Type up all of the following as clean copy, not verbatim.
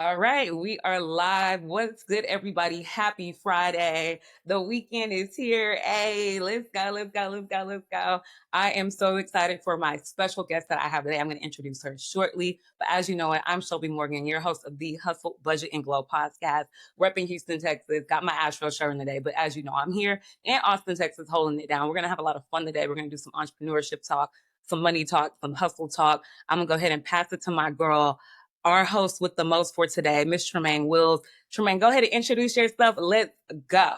All right, we are live. What's good, everybody? Happy Friday. The weekend is here. Hey, let's go, let's go, let's go, let's go. I am so excited for my special guest that I have today. I'm going to introduce her shortly. But as you know it, I'm Shelbie Morgan, your host of the Hustle, Budget, and Glow podcast, repping Houston, Texas. Got my Asheville shirt in today, but as you know, I'm here in Austin, Texas, holding it down. We're going to have a lot of fun today. We're going to do some entrepreneurship talk, some money talk, some hustle talk. I'm going to go ahead and pass it to my girl, our host with the most for today, Miss Tremaine Wills. Tremaine, go ahead and introduce yourself. Let's go.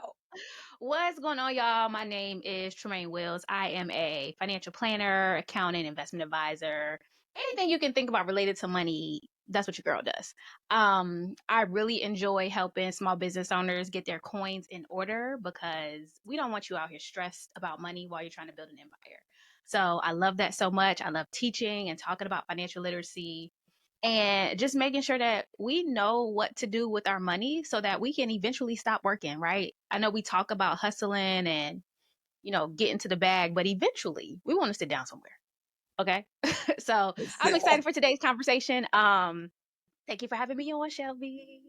What's going on, y'all? My name is Tremaine Wills. I am a financial planner, accountant, investment advisor. Anything you can think about related to money, that's what your girl does. I really enjoy helping small business owners get their coins in order because we don't want you out here stressed about money while you're trying to build an empire. So I love that so much. I love teaching and talking about financial literacy and just making sure that we know what to do with our money so that we can eventually stop working, right? I know we talk about hustling and, getting to the bag, but eventually we want to sit down somewhere. Okay. So I'm excited for today's conversation. Thank you for having me on, Shelby.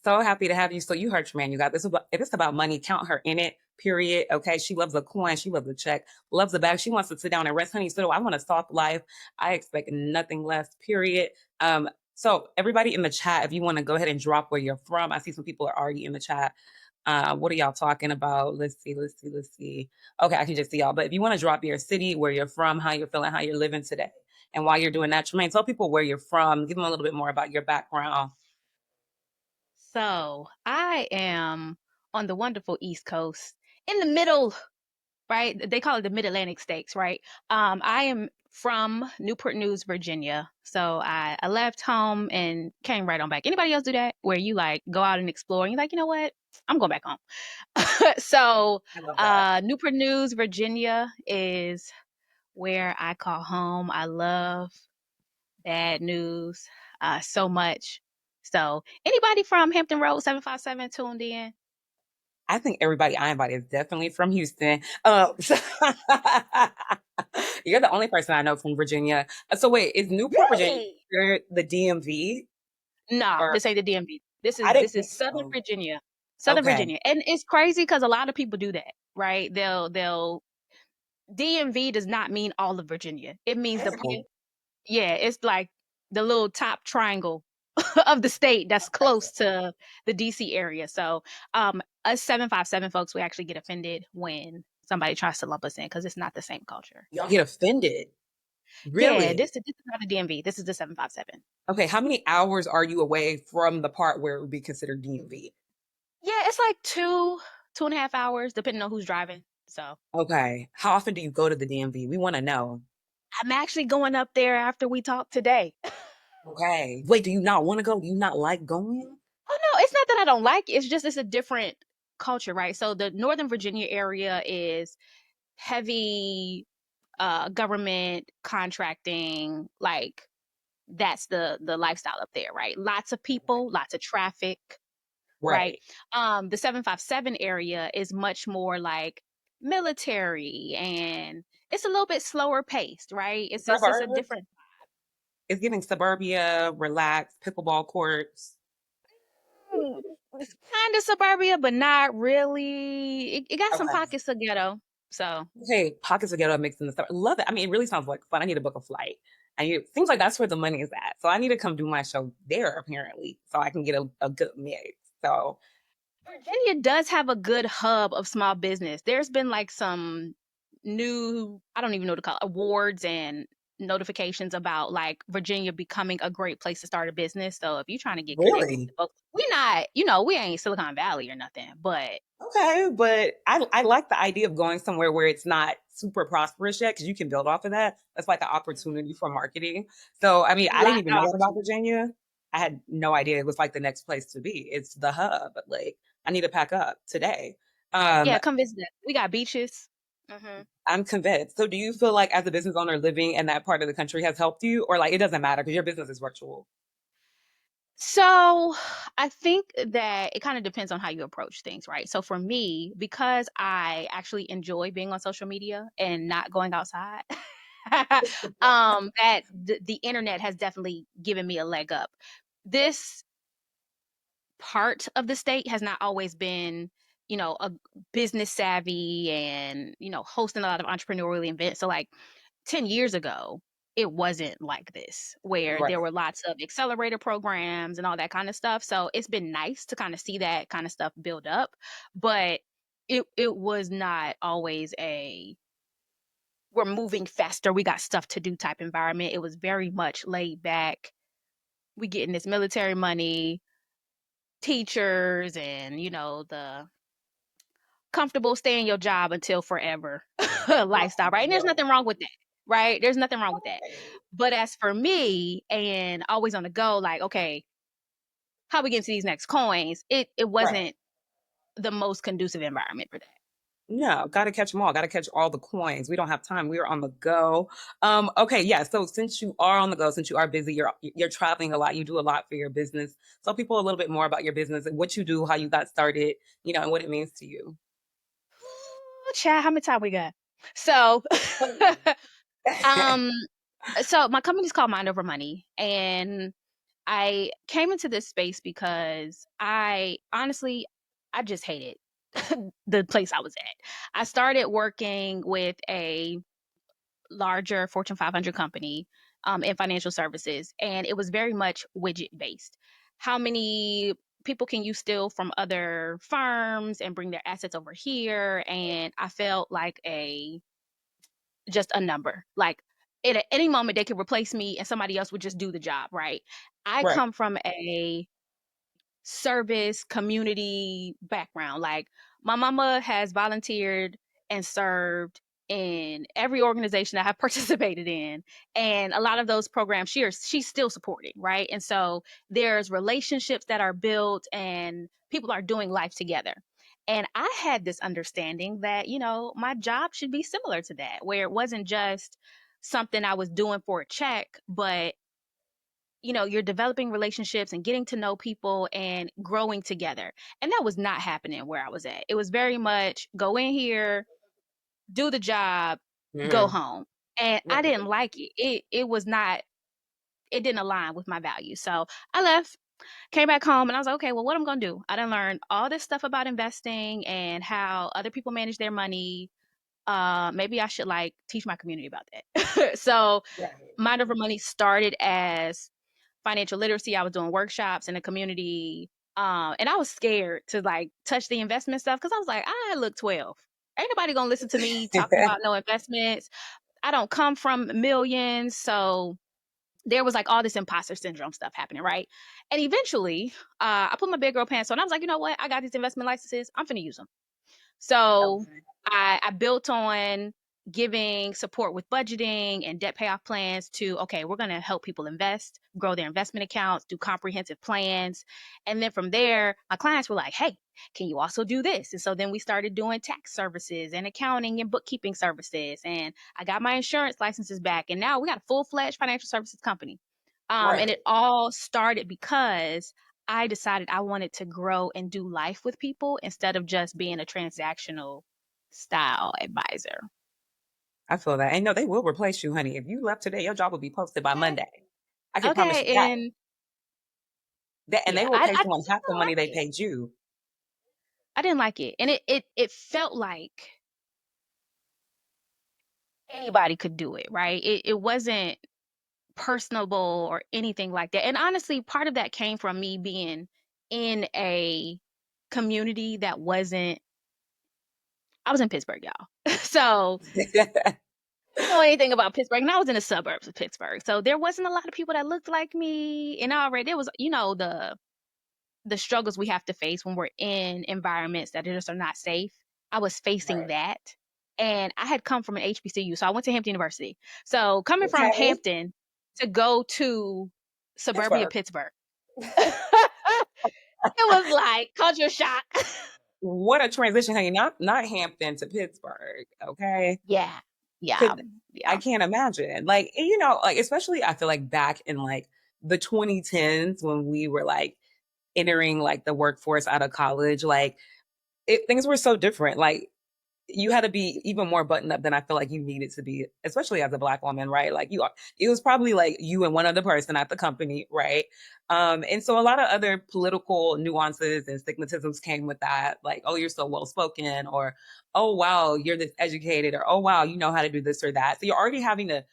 So happy to have you. So you heard Tremaine, you got this. If it's about money, count her in it, period. Okay. She loves a coin. She loves a check, loves a bag. She wants to sit down and rest. Honey, so I want a soft life. I expect nothing less, period. So everybody in the chat, if you want to go ahead and drop where you're from, I see some people are already in the chat. What are y'all talking about? Let's see. Okay, I can just see y'all. But if you want to drop your city, where you're from, how you're feeling, how you're living today. And while you're doing that, Tremaine, tell people where you're from. Give them a little bit more about your background. So I am on the wonderful East Coast in the middle, right? They call it the Mid-Atlantic states, right? I am from Newport News, Virginia. So I left home and came right on back. Anybody else do that? Where you like go out and explore and you're like, you know what? I'm going back home. So I love that. Newport News, Virginia is where I call home. I love bad news so much. So anybody from Hampton Road 757 tuned in? I think everybody I invite is definitely from Houston. You're the only person I know from Virginia. So wait, is Newport, Virginia Really? the DMV? No, Or this ain't the DMV. This I is didn't this is think Southern so. Virginia. Southern Okay. Virginia. And it's crazy because a lot of people do that, right? They'll DMV does not mean all of Virginia. It means the Okay. yeah, it's like the little top triangle of the state that's close to the DC area. So us 757 folks, we actually get offended when somebody tries to lump us in because it's not the same culture. Y'all get offended. Yeah, Really? this is not the DMV. This is the 757. Okay. How many hours are you away from the part where it would be considered DMV? Yeah, it's like 2.5 hours, depending on who's driving. So Okay. How often do you go to the DMV? We want to know. I'm actually going up there after we talk today. Okay. Wait, do you not want to go? Do you not like going? Oh no, it's not that I don't like it. It's just it's a different culture, right? So the Northern Virginia area is heavy government contracting, like that's the lifestyle up there, right? Lots of people, lots of traffic, right? Right. The 757 area is much more like military and it's a little bit slower paced, right? It's a Suburbia? different. It's giving suburbia, relaxed, pickleball courts. It's kind of suburbia, but not really. It got some Okay. pockets of ghetto. So Okay, pockets of ghetto mixed in the stuff. Love it. I mean, it really sounds like fun. I need to book a flight. And it seems like that's where the money is at. So I need to come do my show there, apparently, so I can get a good mix. So, Virginia does have a good hub of small business. There's been like some new, I don't even know what to call it, awards and notifications about like Virginia becoming a great place to start a business. So if you're trying to get connected with really? the folks, we're not, we ain't Silicon Valley or nothing, but Okay, but I like the idea of going somewhere where it's not super prosperous yet because you can build off of that. That's like an opportunity for marketing. So, I mean, I didn't lot even of know that about opportunity. Virginia. I had no idea it was like the next place to be. It's the hub. Like, I need to pack up today. Um, Yeah, come visit us. We got beaches. Hmm. I'm convinced. So, do you feel like as a business owner living in that part of the country has helped you, or like it doesn't matter because your business is virtual? So I think that it kind of depends on how you approach things, right? So for me, because I actually enjoy being on social media and not going outside, that the internet has definitely given me a leg up. This heart of the state has not always been, a business savvy and, hosting a lot of entrepreneurial events. So like 10 years ago, it wasn't like this, where Right. there were lots of accelerator programs and all that kind of stuff. So it's been nice to kind of see that kind of stuff build up, but it was not always a we're moving faster, we got stuff to do type environment. It was very much laid back. We getting this military money, teachers, and the comfortable stay in your job until forever lifestyle, right? And there's nothing wrong with that, right? There's nothing wrong with that. But as for me, and always on the go, like, okay, how we get to these next coins? It Right. wasn't the most conducive environment for that. No, gotta catch them all. Gotta catch all the coins. We don't have time. We are on the go. Okay, yeah. So since you are on the go, since you are busy, you're traveling a lot. You do a lot for your business. Tell people a little bit more about your business and what you do, how you got started, and what it means to you. Ooh, child, how many time we got? So, um, so my company's called Mind Over Money, and I came into this space because I just hated the place I was at. I started working with a larger Fortune 500 company in financial services, and it was very much widget based. How many people can you steal from other firms and bring their assets over here? And I felt like a just a number. Like at any moment they could replace me and somebody else would just do the job, right? I Right. come from a service community background. Like my mama has volunteered and served in every organization I have participated in, and a lot of those programs she's still supporting, right? And so there's relationships that are built and people are doing life together. And I had this understanding that, my job should be similar to that, where it wasn't just something I was doing for a check, but you're developing relationships and getting to know people and growing together. And that was not happening where I was at. It was very much go in here, do the job, go Mhm. home. And I Right. didn't like it. It didn't align with my values. So I left, came back home, and I was like, okay, well, what I'm gonna do? I done learned all this stuff about investing and how other people manage their money. Maybe I should like teach my community about that. So Right. Mind Over Money started as financial literacy. I was doing workshops in the community. And I was scared to like touch the investment stuff because I was like, I look 12. Ain't nobody gonna listen to me talking about no investments. I don't come from millions. So there was like all this imposter syndrome stuff happening, right? And eventually, I put my big girl pants on. I was like, you know what? I got these investment licenses. I'm finna use them. So Okay. I built on giving support with budgeting and debt payoff plans to, okay, we're going to help people invest, grow their investment accounts, do comprehensive plans. And then from there, my clients were like, hey, can you also do this? And so then we started doing tax services and accounting and bookkeeping services. And I got my insurance licenses back. And now we got a full fledged financial services company. And it Right. all started because I decided I wanted to grow and do life with people instead of just being a transactional style advisor. I feel that. And no, they will replace you, honey. If you left today, your job will be posted by Okay. Monday. I can promise you Okay. that. And And they yeah, will I pay just someone half the didn't money like they it. paid you. I didn't like it. And it felt like anybody could do it, right? It wasn't personable or anything like that. And honestly, part of that came from me being in a community that wasn't I was in Pittsburgh, y'all. So I don't know anything about Pittsburgh, and I was in the suburbs of Pittsburgh, so there wasn't a lot of people that looked like me, and already there was, the struggles we have to face when we're in environments that just are not safe. I was facing Right. that, and I had come from an HBCU, so I went to Hampton University. So coming from Okay. Hampton to go to suburbia Pittsburgh. Pittsburgh, it was like culture shock. What a transition, honey. Not Hampton to Pittsburgh. Okay. Yeah, yeah, Could I yeah. can't imagine. Like, like especially I feel like back in like the 2010s when we were like entering like the workforce out of college, like things were so different. Like you had to be even more buttoned up than I feel like you needed to be, especially as a Black woman, right? Like you are, it was probably like you and one other person at the company, right? And so a lot of other political nuances and stigmatisms came with that, like, oh, you're so well spoken, or oh wow, you're this educated, or oh wow, you know how to do this or that. So you're already having to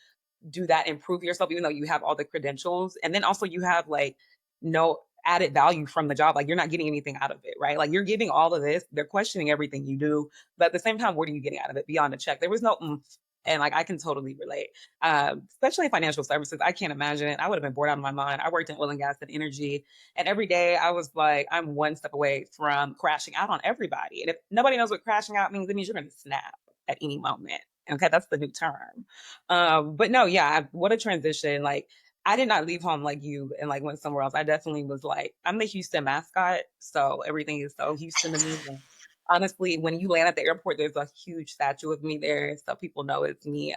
do that, improve yourself, even though you have all the credentials. And then also you have like no added value from the job. Like you're not getting anything out of it, right? Like you're giving all of this, they're questioning everything you do. But at the same time, what are you getting out of it beyond a check? There was no, and like I can totally relate, especially in financial services. I can't imagine it. I would have been bored out of my mind. I worked in oil and gas and energy, and every day I was like, I'm one step away from crashing out on everybody. And if nobody knows what crashing out means, it means you're going to snap at any moment. Okay, that's the new term. But no, yeah, what a transition. Like I did not leave home like you and like went somewhere else. I definitely was like, I'm the Houston mascot, so everything is so Houston to me. And honestly, when you land at the airport, there's a huge statue of me there, so people know it's me.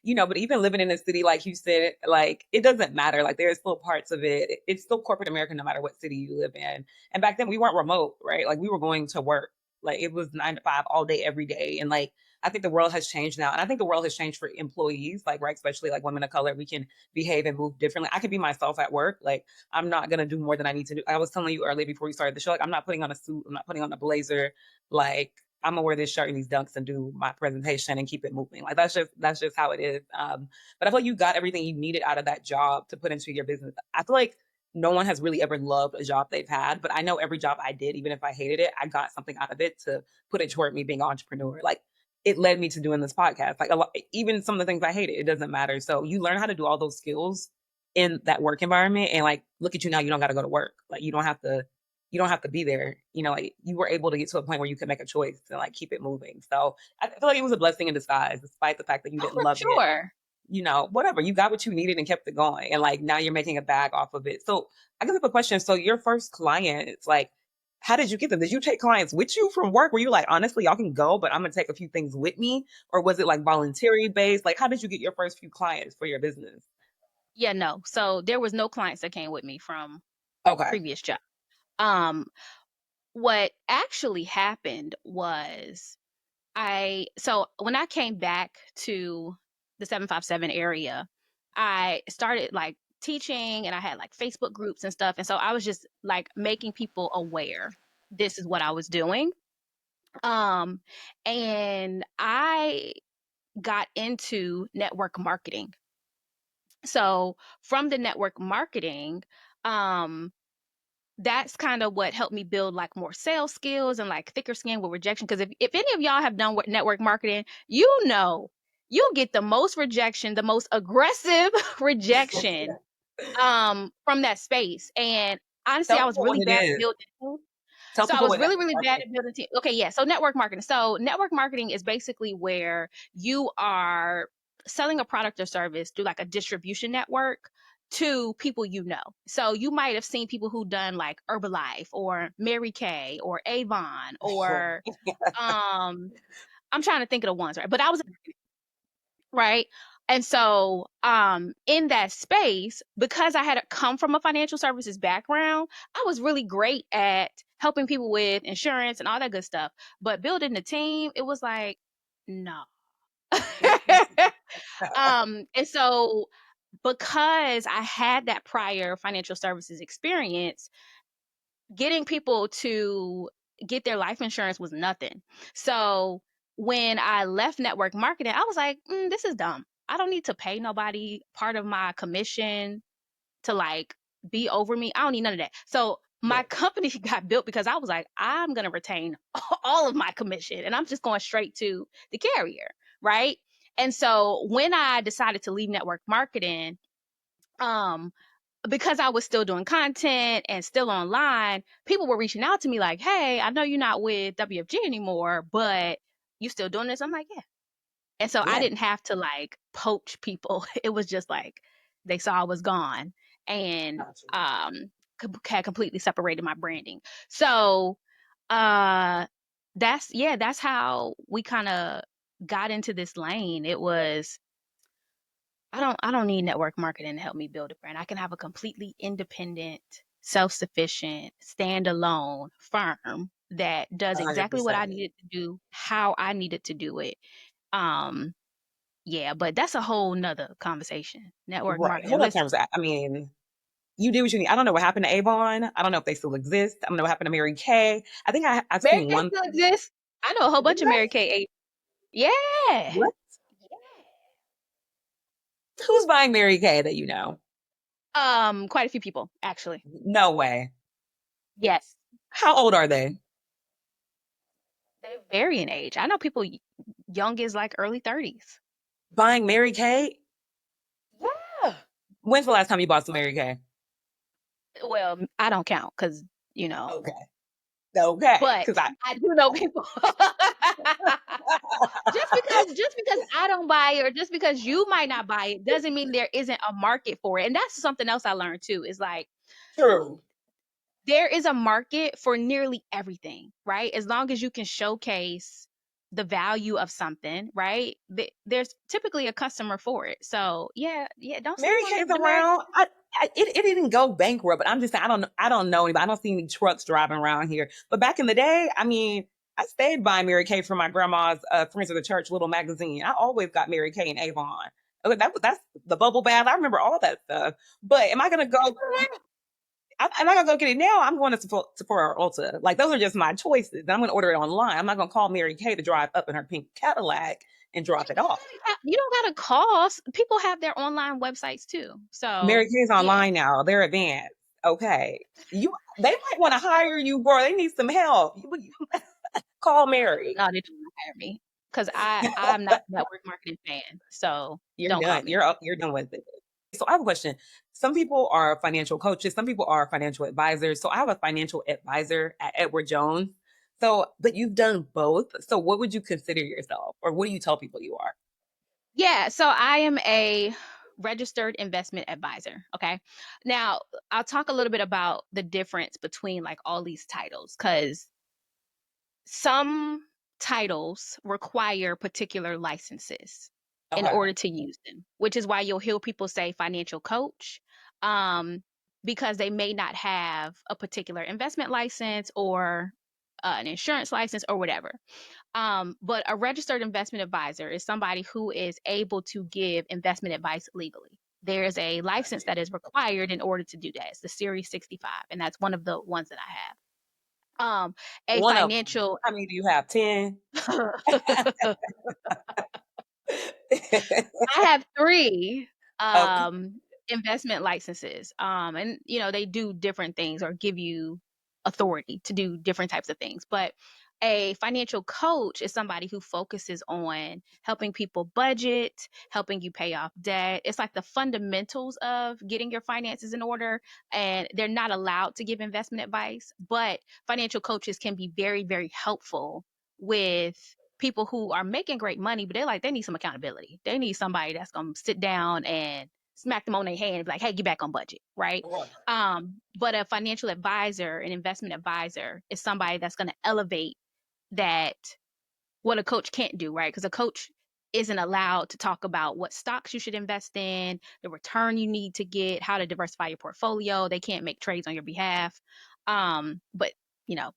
But even living in a city like Houston, like it doesn't matter. Like there's still parts of it. It's still corporate America, no matter what city you live in. And back then, we weren't remote, right? Like we were going to work. Like it was 9 to 5 all day, every day, and like I think the world has changed now. And I think the world has changed for employees, like, right, especially like women of color. We can behave and move differently. I can be myself at work. Like, I'm not going to do more than I need to do. I was telling you earlier before we started the show, like, I'm not putting on a suit, I'm not putting on a blazer. Like, I'm gonna wear this shirt and these dunks and do my presentation and keep it moving. Like that's just how it is. But I feel like you got everything you needed out of that job to put into your business. I feel like no one has really ever loved a job they've had, but I know every job I did, even if I hated it, I got something out of it to put it toward me being an entrepreneur. Like it led me to doing this podcast. Like a lot, even some of the things I hated, it doesn't matter. So you learn how to do all those skills in that work environment, and like look at you now. You don't got to go to work. Like you don't have to be there. Like you were able to get to a point where you could make a choice and like keep it moving. So I feel like it was a blessing in disguise, despite the fact that you Oh, didn't for love it. sure. Whatever, you got what you needed and kept it going, and like now you're making a bag off of it. So I guess I have a question. So your first client, it's like, how did you get them? Did you take clients with you from work? Were you like, honestly, y'all can go, but I'm gonna take a few things with me? Or was it like voluntary based? Like, how did you get your first few clients for your business? Yeah, no. So there was no clients that came with me from Okay. previous job. Um, what actually happened was so when I came back to the 757 area, I started like teaching and I had like Facebook groups and stuff. And so I was just like making people aware this is what I was doing. Um, and I got into network marketing. So from the network marketing, um, that's kind of what helped me build like more sales skills and like thicker skin with rejection. Because if any of y'all have done network marketing, you get the most rejection, the most aggressive rejection from that space. And honestly, Tell I was people what really it bad at is. building teams. Tell So I people was what really, network really bad marketing at building teams. Okay, yeah. So network marketing. So network marketing is basically where you are selling a product or service through like a distribution network to people you know. So you might have seen people who done like Herbalife or Mary Kay or Avon or is. um I'm trying to think of the ones, right? But I was right. And so in that space, because I had come from a financial services background, I was really great at helping people with insurance and all that good stuff. But building the team, it was like, no. And so because I had that prior financial services experience, getting people to get their life insurance was nothing. So when I left network marketing, I was like, this is dumb. I don't need to pay nobody part of my commission to like be over me. I don't need none of that. So Yeah. my company got built because I was like, I'm going to retain all of my commission and I'm just going straight to the carrier. Right. And so when I decided to leave network marketing, um, because I was still doing content and still online, people were reaching out to me like, hey, I know you're not with WFG anymore, but you still doing this? I'm like, yeah. And so I Yeah. didn't have to like poach people. It was just like they saw I was gone and Gotcha. had completely separated my branding. So uh that's how we kind of got into this lane. It was I don't need network marketing to help me build a brand. I can have a completely independent, self-sufficient, standalone firm that does exactly what I 100%. needed to do, how I needed to do it. Um, yeah, but that's a whole nother conversation. Network Right. marketing. Hold on, Listen, terms. I mean, you do what you need. I don't know what happened to Avon. I don't know if they still exist. I don't know what happened to Mary Kay. I think I've Mary seen Kay one. still exists. I know a whole Do bunch of Mary they? Kay. Yeah. What? Who's buying Mary Kay that you know? Quite a few people, actually. No way. Yes. How old are they? They vary in age. I know people young as like early 30s. Buying Mary Kay? Yeah. When's the last time you bought some Mary Kay? Well, I don't count because, you know, Okay. Okay. but Because I do know people. Just because I don't buy it or just because you might not buy it doesn't mean there isn't a market for it. And that's something else I learned too. Is like true. there is a market for nearly everything, right? As long as you can showcase the value of something, right? There's typically a customer for it. So yeah, don't sleep Mary on Kay's the Mary. around. It didn't go bankrupt, but I'm just saying I don't know anybody. I don't see any trucks driving around here. But back in the day, I mean, I stayed buying Mary Kay from my grandma's Friends of the Church little magazine. I always got Mary Kay and Avon. Okay, that's the bubble bath. I remember all that stuff. But am I gonna go? I'm not gonna go get it now. I'm going to Sephora or Ulta. Like those are just my choices. I'm gonna order it online. I'm not gonna call Mary Kay to drive up in her pink Cadillac and drop it off. You don't gotta cost. People have their online websites too. Mary So Kay's yeah. online now. They're advanced. Okay. They might want to hire you, bro. They need some help. Call Mary. No, they don't wanna hire me because I'm not a network marketing fan. So You're don't call done. me. You're done with it. So I have a question. Some people are financial coaches, some people are financial advisors. So I have a financial advisor at Edward Jones. So, but you've done both. So what would you consider yourself? Or what do you tell people you are? Yeah, so I am a registered investment advisor. Okay. Now, I'll talk a little bit about the difference between like all these titles because some titles require particular licenses in Okay. order to use them, which is why you'll hear people say financial coach, um, because they may not have a particular investment license or an insurance license or whatever. But a registered investment advisor is somebody who is able to give investment advice legally. There's a license that is required in order to do that. It's the Series 65, and that's one of the ones that I have. A One of them. financial How many do you have? 10? I have 3 Okay. investment licenses. And they do different things or give you authority to do different types of things. But a financial coach is somebody who focuses on helping people budget, helping you pay off debt. It's like the fundamentals of getting your finances in order. And they're not allowed to give investment advice, but financial coaches can be very, very helpful with people who are making great money, but they need some accountability. They need somebody that's gonna sit down and smack them on their hand and be like, hey, get back on budget, right? Right. But a financial advisor, an investment advisor, is somebody that's gonna elevate that what a coach can't do, right? Because a coach isn't allowed to talk about what stocks you should invest in, the return you need to get, how to diversify your portfolio. They can't make trades on your behalf. But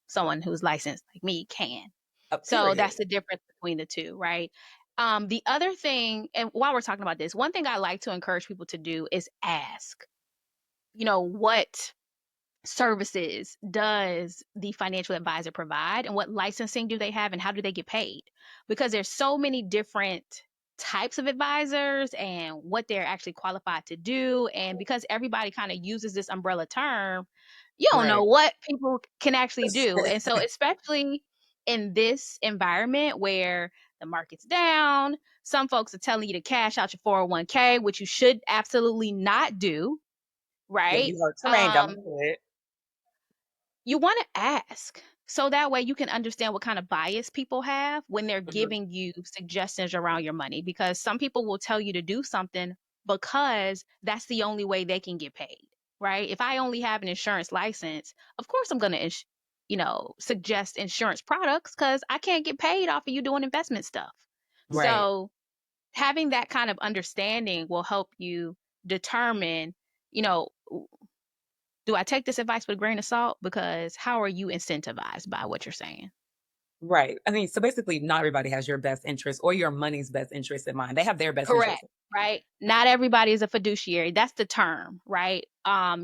someone who's licensed like me can. A So period. that's the difference between the two, right? The other thing, and while we're talking about this, one thing I like to encourage people to do is ask, what services does the financial advisor provide and what licensing do they have and how do they get paid? Because there's so many different types of advisors and what they're actually qualified to do. And because everybody kind of uses this umbrella term, you don't know Right. what people can actually do. And so, especially in this environment where the market's down, some folks are telling you to cash out your 401k, which you should absolutely not do, Yeah, right? you heard Tremaine, don't Um, do it. you want to ask so that way you can understand what kind of bias people have when they're Mhm. giving you suggestions around your money, because some people will tell you to do something because that's the only way they can get paid, right? If I only have an insurance license, of course I'm going to suggest insurance products because I can't get paid off of you doing investment stuff. Right. So having that kind of understanding will help you determine, you know do I take this advice with a grain of salt? Because how are you incentivized by what you're saying? Right. I mean, so basically, not everybody has your best interest or your money's best interest in mind. They have their best Correct, interest. right? Not everybody is a fiduciary. That's the term, right?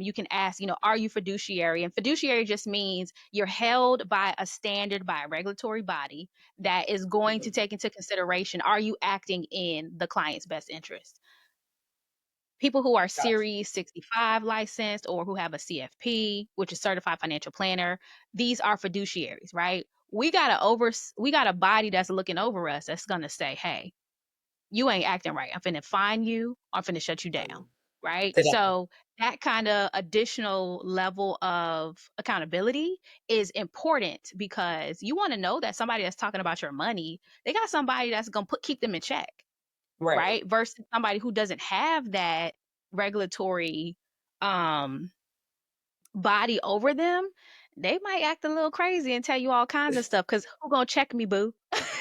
You can ask, are you fiduciary? And fiduciary just means you're held by a standard, by a regulatory body that is going to take into consideration, are you acting in the client's best interest? People who are Gotcha. Series 65 licensed or who have a CFP, which is certified financial planner, these are fiduciaries, right? We got a body that's looking over us that's going to say, "Hey, you ain't acting right. I'm finna fine you. I'm finna shut you down." Right? Today. So that kind of additional level of accountability is important because you want to know that somebody that's talking about your money, they got somebody that's gonna keep them in check, Right. right? Versus somebody who doesn't have that regulatory um body over them, they might act a little crazy and tell you all kinds of stuff because who gonna check me, boo?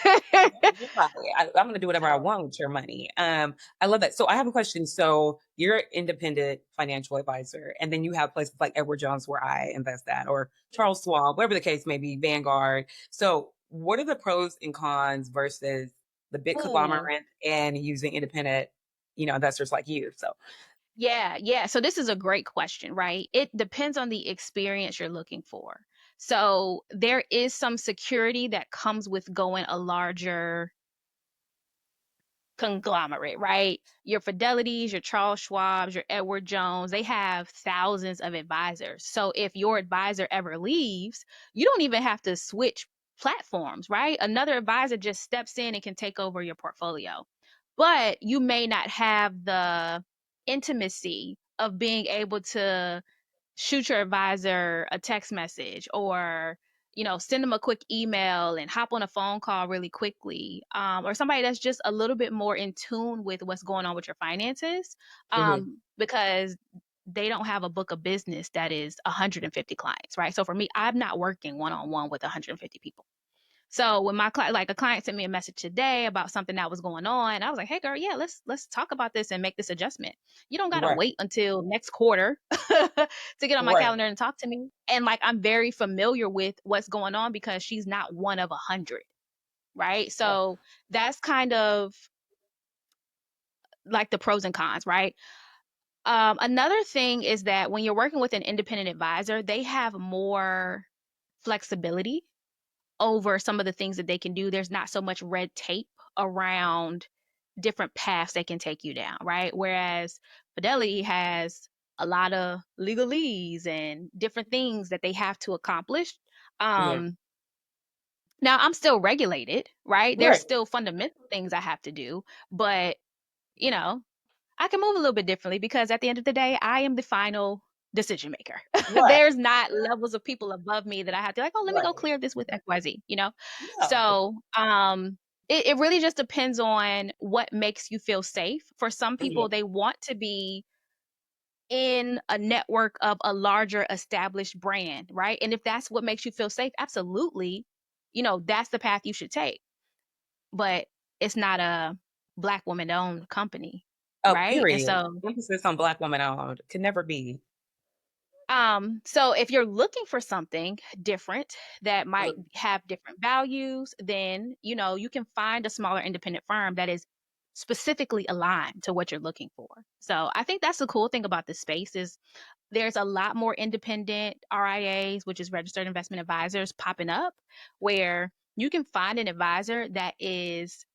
Yeah, I'm gonna do whatever I want with your money. I love that. So I have a question. So you're an independent financial advisor, and then you have places like Edward Jones where I invest at, or Charles Schwab, whatever the case may be, Vanguard. So what are the pros and cons versus the big Ooh. conglomerate and using independent, investors like you? So Yeah, yeah. So this is a great question, right? It depends on the experience you're looking for. So there is some security that comes with going a larger conglomerate, right? Your Fidelities, your Charles Schwabs, your Edward Jones, they have thousands of advisors. So if your advisor ever leaves, you don't even have to switch platforms, right? Another advisor just steps in and can take over your portfolio. But you may not have the intimacy of being able to shoot your advisor a text message or send them a quick email and hop on a phone call really quickly, or somebody that's just a little bit more in tune with what's going on with your finances, mhm, because they don't have a book of business that is 150 clients, right? So for me, I'm not working one-on-one with 150 people. So when my client, like a client sent me a message today about something that was going on, I was like, "Hey girl, yeah, let's talk about this and make this adjustment. You don't got to right, wait until next quarter to get on my right, calendar and talk to me." And like I'm very familiar with what's going on because she's not one of 100, right? right, So that's kind of like the pros and cons, right? Another thing is that when you're working with an independent advisor, they have more flexibility over some of the things that they can do. There's not so much red tape around different paths they can take you down, right? Whereas Fidelity has a lot of legalese and different things that they have to accomplish. yeah, Um, Now I'm still regulated, right? There's right, still fundamental things I have to do, but you know, I can move a little bit differently because at the end of the day, I am the final decision maker. right, There's not levels of people above me that I have to like, oh, let me go right, clear this with XYZ. yeah, So it really just depends on what makes you feel safe. For some yeah. people, they want to be in a network of a larger established brand, right? And if that's what makes you feel safe, absolutely, that's the path you should take. But it's not a black woman owned company, Oh, right? And period. so Emphasis on Black women owned. Could never be. so if you're looking for something different that might Mm, have different values, then, you can find a smaller independent firm that is specifically aligned to what you're looking for. So I think that's the cool thing about this space is there's a lot more independent RIAs, which is registered investment advisors popping up where you can find an advisor that is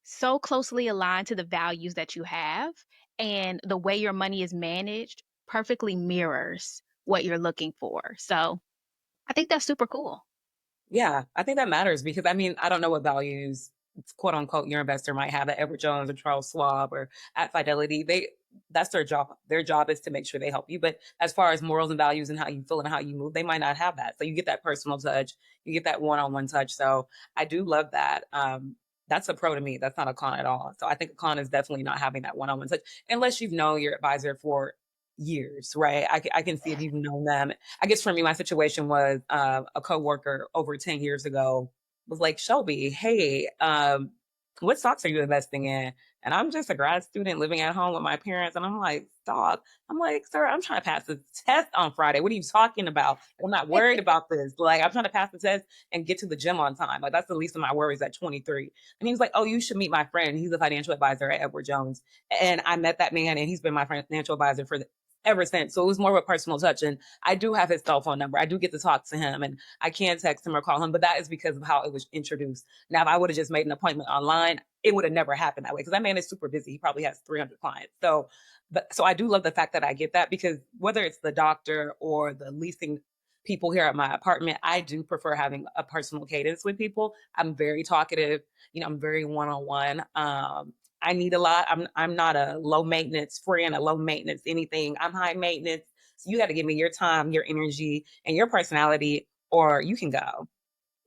so closely aligned to the values that you have and the way your money is managed perfectly mirrors what you're looking for. So I think that's super cool. yeah, I think that matters because I mean, I don't know what values quote unquote your investor might have at Edward Jones or Charles Schwab or at Fidelity. That's their job. Their job is to make sure they help you. But as far as morals and values and how you feel and how you move, they might not have that. So you get that personal touch, you get that one-on-one touch. So I do love that. That's a pro to me. That's not a con at all. So I think a con is definitely not having that one-on-one touch unless you've known your advisor for years, right? I can see if you've known them. I guess for me, my situation was a coworker over 10 years ago was like, Shelby, hey, what stocks are you investing in? And I'm just a grad student living at home with my parents. And I'm like, dog, I'm like, sir, I'm trying to pass the test on Friday. What are you talking about? I'm not worried about this. Like, I'm trying to pass the test and get to the gym on time. Like, that's the least of my worries at 23. And he was like, oh, you should meet my friend. He's a financial advisor at Edward Jones. And I met that man, and he's been my financial advisor for ever since. So it was more of a personal touch. And I do have his cell phone number. I do get to talk to him, and I can text him or call him, but that is because of how it was introduced. Now, if I would have just made an appointment online, it would have never happened that way, because that man is super busy. He probably has 300 clients. So I do love the fact that I get that, because whether it's the doctor or the leasing people here at my apartment, I do prefer having a personal cadence with people. I'm very talkative. I'm very one-on-one. I need a lot. I'm not a low maintenance friend, a low maintenance anything. I'm high maintenance. So you got to give me your time, your energy, and your personality, or you can go.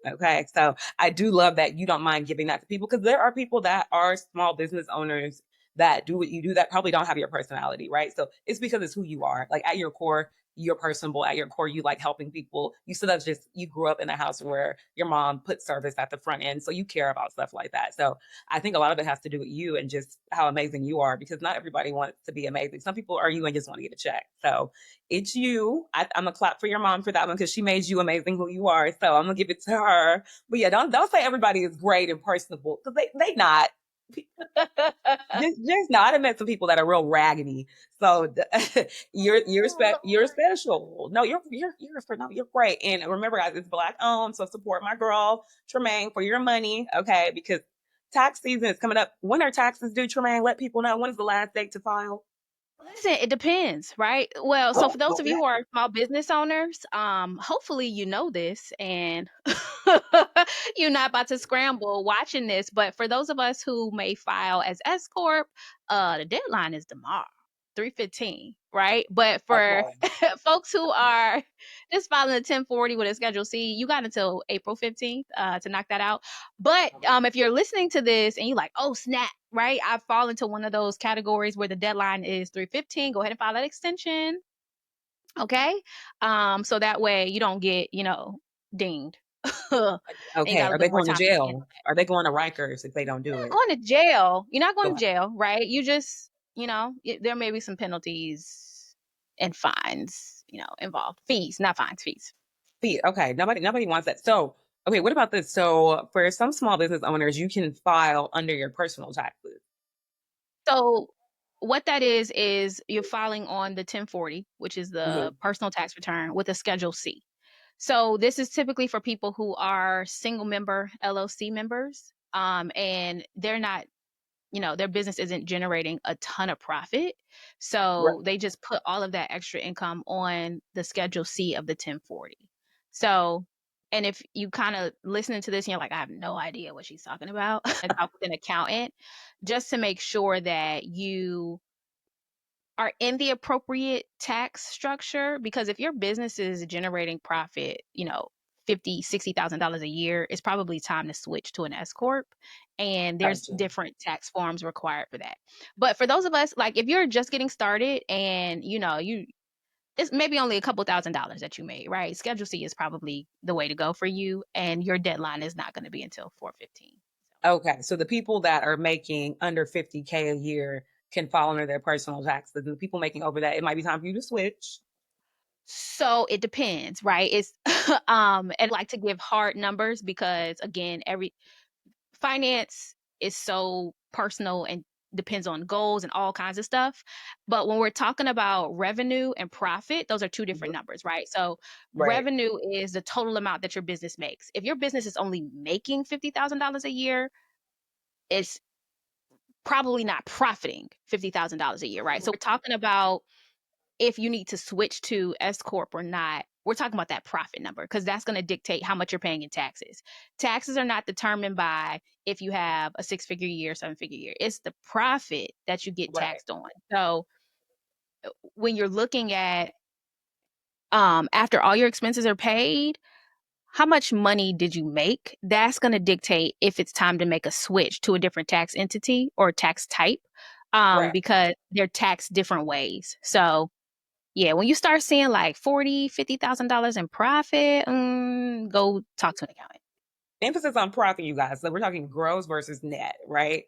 Okay. So I do love that you don't mind giving that to people, because there are people that are small business owners that do what you do that probably don't have your personality, right? So it's because it's who you are. Like, at your core, you're personable. At your core, you like helping people. You said that's just, you grew up in a house where your mom put service at the front end. So you care about stuff like that. So I think a lot of it has to do with you and just how amazing you are, because not everybody wants to be amazing. Some people are you and just want to get a check. So it's you. I'm a clap for your mom for that one, because she made you amazing who you are. So I'm gonna give it to her. But yeah, don't say everybody is great and personable, because they not. Just not. I met some people that are real raggedy. So you're special. No, you're great. And remember, guys, it's Black owned. So support my girl Tremaine for your money, okay? Because tax season is coming up. When are taxes due, Tremaine? Let people know, when is the last date to file. Listen, it depends, right? Well, so for those of you Okay. who are small business owners, hopefully you know this and you're not about to scramble watching this. But for those of us who may file as S corp, the deadline is tomorrow, 3/15, right? But for Okay. folks who are just filing a 1040 with a Schedule C, you got until April 15th to knock that out. But if you're listening to this and you're like, oh snap, right? I fall into one of those categories where the deadline is 3/15. Go ahead and file that extension. Okay. So that way you don't get, dinged. And you Okay. got a Are little they bit more going to time to handle jail? that. Are they going to Rikers if they don't do You're it? not going to jail. You're not going to Okay. jail, right? You just, there may be some penalties and fines, involved. Fees, not fines, fees. Feet. Okay. Nobody wants that. So, okay, what about this? So, for some small business owners, you can file under your personal taxes. So what that is you're filing on the 1040, which is the Mhm. personal tax return with a Schedule C. So this is typically for people who are single member LLC members, and they're not, their business isn't generating a ton of profit. Right. So they just put all of that extra income on the Schedule C of the 1040. So, and if you kind of listening to this and you're like, I have no idea what she's talking about, and talk with an accountant just to make sure that you are in the appropriate tax structure. Because if your business is generating profit, 50, $60,000 a year, it's probably time to switch to an S corp, and there's Gotcha. different tax forms required for that. But for those of us, like, if you're just getting started and you it's maybe only a couple $1,000s that you made, right? Schedule C is probably the way to go for you, and your deadline is not going to be until 4/15. Okay. So the people that are making under 50K a year can fall under their personal taxes. And the people making over that, it might be time for you to switch. So it depends, right? It's and I like to give hard numbers because, again, every finance is so personal and depends on goals and all kinds of stuff. But when we're talking about revenue and profit, those are two different Mhm. numbers, right? So Right. revenue is the total amount that your business makes. If your business is only making $50,000 a year, it's probably not profiting $50,000 a year, right? So we're talking about if you need to switch to S corp or not. We're talking about that profit number because that's going to dictate how much you're paying in taxes. Taxes are not determined by if you have a six-figure year, seven-figure year. It's the profit that you get Right. taxed on. So when you're looking at after all your expenses are paid, how much money did you make? That's going to dictate if it's time to make a switch to a different tax entity or tax type, Right. because they're taxed different ways. So yeah, when you start seeing like 40, $50,000 in profit, go talk to an accountant. emphasis on profit, you guys. So we're talking gross versus net, right?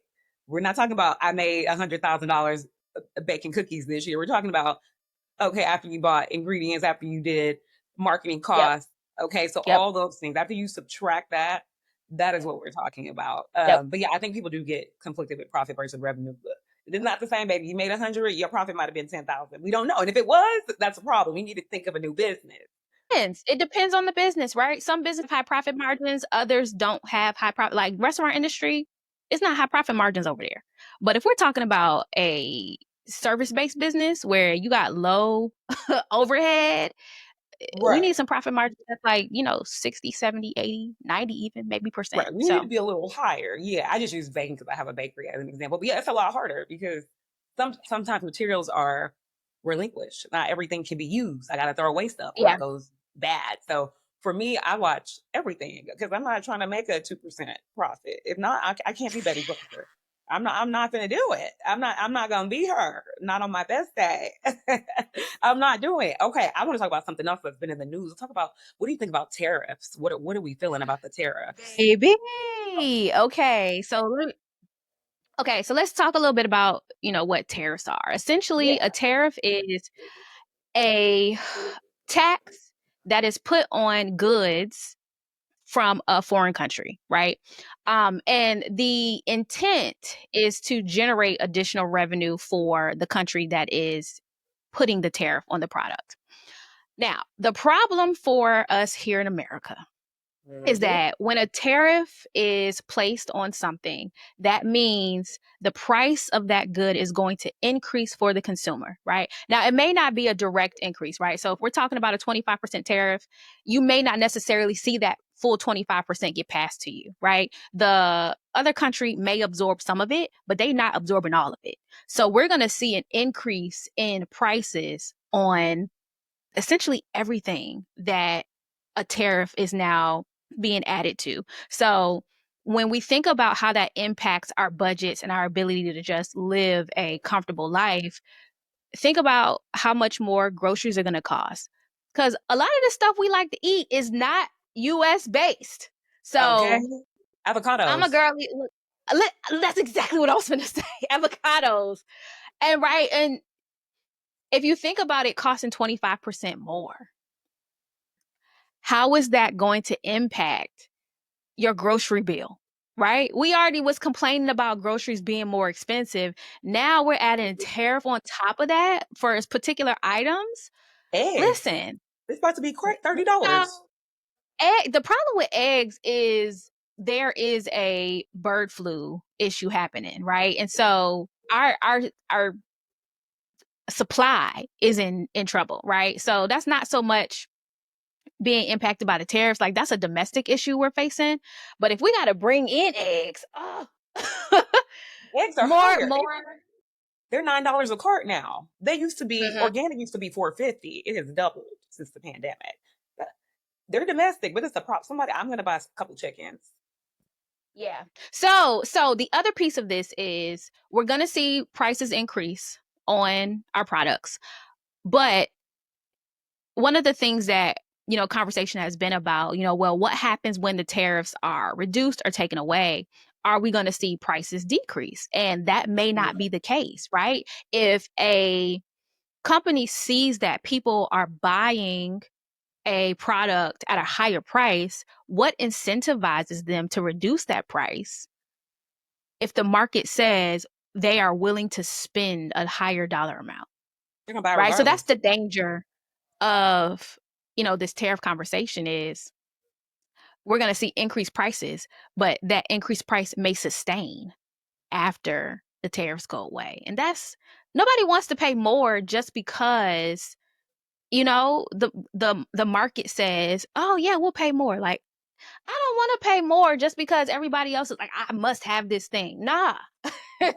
We're not talking about I made $100,000 baking cookies this year. We're talking about, okay, after you bought ingredients, after you did marketing Yep. costs. Okay, so Yep. all those things, after you subtract that, that is what we're talking about. Yep. But yeah, I think people do get conflicted with profit versus revenue. But it's not the same, baby. You made 100, your profit might have been 10,000. We don't know, and if it was, that's a problem. We need to think of a new business. It depends on the business, right? Some business have high profit margins, others don't have high profit. Like restaurant industry, it's not high profit margins over there. But if we're talking about a service-based business where you got low overhead, we Right. need some profit margins that's like, 60, 70, 80, 90 even, maybe percent. Right. We need So to be a little higher. Yeah. I just use baking because I have a bakery as an example. But yeah, it's a lot harder because sometimes materials are relinquished. Not everything can be used. I gotta throw away stuff or it yeah. goes bad. So for me, I watch everything because I'm not trying to make a 2% profit. If not, I can't be Betty Booker. I'm not gonna do it. I'm not gonna be her. Not on my best day. I'm not doing it. Okay, I want to talk about something else that's been in the news. Let's talk about, what do you think about tariffs? What are we feeling about the tariffs? Baby. Okay, so let's talk a little bit about, what tariffs are. Essentially, Yeah. a tariff is a tax that is put on goods from a foreign country, right? And the intent is to generate additional revenue for the country that is putting the tariff on the product. Now, the problem for us here in America is Mhm. that when a tariff is placed on something, that means the price of that good is going to increase for the consumer, right? Now, it may not be a direct increase, right? So if we're talking about a 25% tariff, you may not necessarily see that full 25% get passed to you, right? The other country may absorb some of it, but they're not absorbing all of it. So we're going to see an increase in prices on essentially everything that a tariff is now being added to. So when we think about how that impacts our budgets and our ability to just live a comfortable life, think about how much more groceries are going to cost. Because a lot of the stuff we like to eat is not US based. Okay. So I'm a Avocados. girl. That's exactly what I was going to say. Avocados. And right. And if you think about it costing 25% more, how is that going to impact your grocery bill? Right? We already was complaining about groceries being more expensive. Now we're adding a tariff on top of that for particular items. Eggs. Listen, It's about to be quite now, $30. the problem with eggs is there is a bird flu issue happening, right? And so our supply is in trouble, right? So that's not so much being impacted by the tariffs. Like that's a domestic issue we're facing. But if we got to bring in eggs, oh, Eggs are more, higher. more. They're $9 a cart now. They used to be Mhm. organic, used to be 450. It has doubled since the pandemic. But they're domestic, but it's a prop. I'm gonna buy a couple chickens. Yeah. So the other piece of this is we're gonna see prices increase on our products, but one of the things that conversation has been about, well, what happens when the tariffs are reduced or taken away? Are we going to see prices decrease? And that may not be the case, right? If a company sees that people are buying a product at a higher price, what incentivizes them to reduce that price if the market says they are willing to spend a higher dollar amount, They're gonna buy right? So that's regardless. the danger of this tariff conversation is we're going to see increased prices, but that increased price may sustain after the tariffs go away. And that's nobody wants to pay more just because the market says, "Oh yeah, we'll pay more." Like I don't want to pay more just because everybody else is like, "I must have this thing." Nah. No,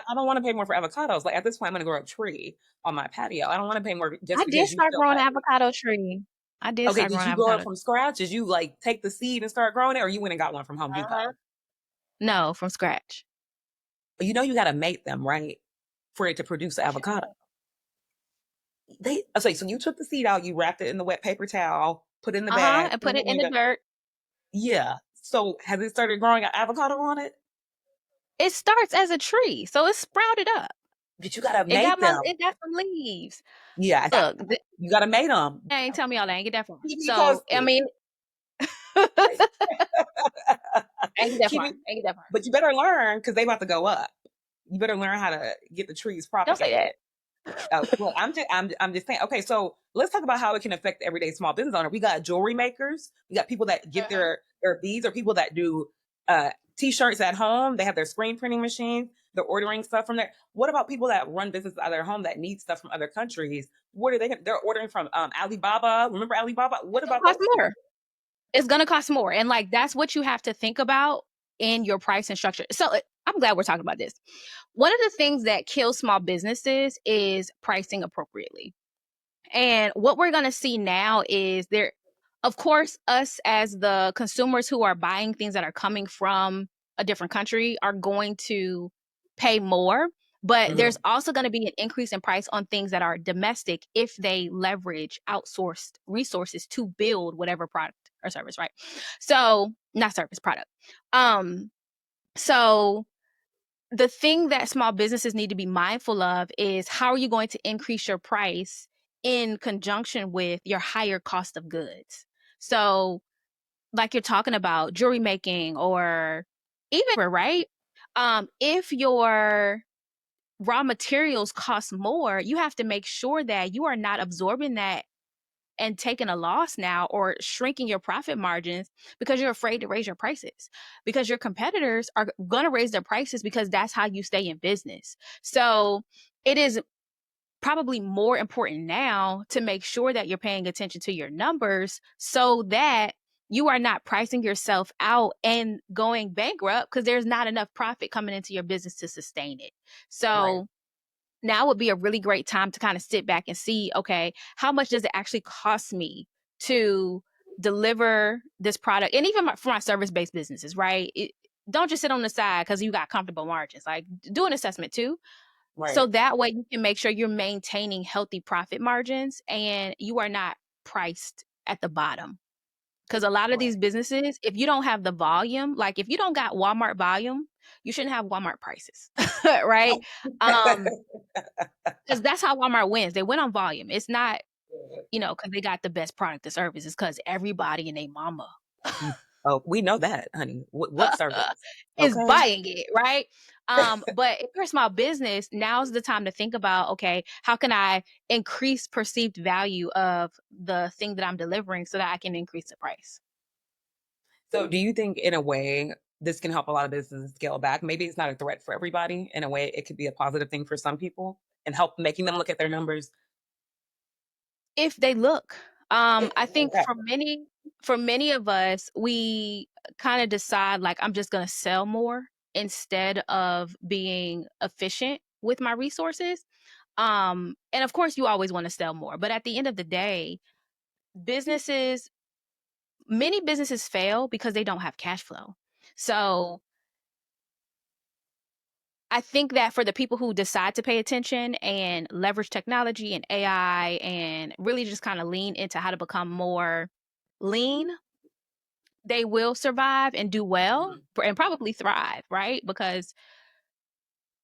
I don't want to pay more for avocados. Like at this point, I'm gonna grow a tree on my patio. I don't want to pay more just I did because you start feel growing like. an avocado tree. I did Okay, start did growing you grow it avocado. from scratch? Did you like take the seed and start growing it, or you went and got one from Home Depot? Uh-huh. No, from scratch. But you know you got to make them right for it to produce avocado. They okay, so you took the seed out, you wrapped it in the wet paper towel, put it in the bag, And and put then it when in you the got, dirt. yeah. So has it started growing an avocado on it? It starts as a tree, so it's sprouted up. But you gotta mate them. It got some leaves. Yeah, Look, you gotta mate them. ain't tell me all that. I ain't get that far. Keep me So I posted. mean, I ain't get that Keep far. me, I ain't get that far. but you better learn because they about to go up. You better learn how to get the trees Don't say propagated. that. Oh, well, I'm just saying. Okay, so let's talk about how it can affect the everyday small business owner. We got jewelry makers. We got people that get Mhm. their beads, or people that do t-shirts at home. They have their screen printing machines. They're ordering stuff from there. What about people that run businesses out of their home that need stuff from other countries? What are they? They're ordering from Alibaba. Remember Alibaba? What It's gonna about cost those more. people? It's gonna cost more, and like that's what you have to think about in your pricing structure. So I'm glad we're talking about this. One of the things that kills small businesses is pricing appropriately. And what we're going to see now is there, of course, us as the consumers who are buying things that are coming from a different country are going to pay more. But there's Mhm. also going to be an increase in price on things that are domestic if they leverage outsourced resources to build whatever product or service, right? So, not service, product. Um, so the thing that small businesses need to be mindful of is how are you going to increase your price in conjunction with your higher cost of goods. So, like you're talking about jewelry making or even right? If your raw materials cost more, you have to make sure that you are not absorbing that and taking a loss now or shrinking your profit margins because you're afraid to raise your prices because your competitors are going to raise their prices because that's how you stay in business. So it is probably more important now to make sure that you're paying attention to your numbers so that you are not pricing yourself out and going bankrupt because there's not enough profit coming into your business to sustain it. Right. So now would be a really great time to kind of sit back and see, okay, how much does it actually cost me to deliver this product? And even for my service-based businesses, right? Don't just sit on the side because you got comfortable margins. Like do an assessment too. So Right. that way you can make sure you're maintaining healthy profit margins and you are not priced at the bottom. Because a lot of these Right. businesses, if you don't have the volume, like if you don't got Walmart volume, you shouldn't have Walmart prices, right? Because that's how Walmart wins. They win on volume. It's not, because they got the best product or service. It's because everybody and their mama Oh, we know that, honey. What service? is Okay. buying it, right? But if you're a small business, now's the time to think about, okay, how can I increase perceived value of the thing that I'm delivering so that I can increase the price? So do you think in a way this can help a lot of businesses scale back? Maybe it's not a threat for everybody. In a way, it could be a positive thing for some people and help making them look at their numbers. If they look, I think Okay. for many of us, we kind of decide like I'm just going to sell more instead of being efficient with my resources. And of course, you always want to sell more, but at the end of the day, businesses, many businesses fail because they don't have cash flow. So I think that for the people who decide to pay attention and leverage technology and AI and really just kind of lean into how to become more lean, they will survive and do well Mhm. and probably thrive, right? Because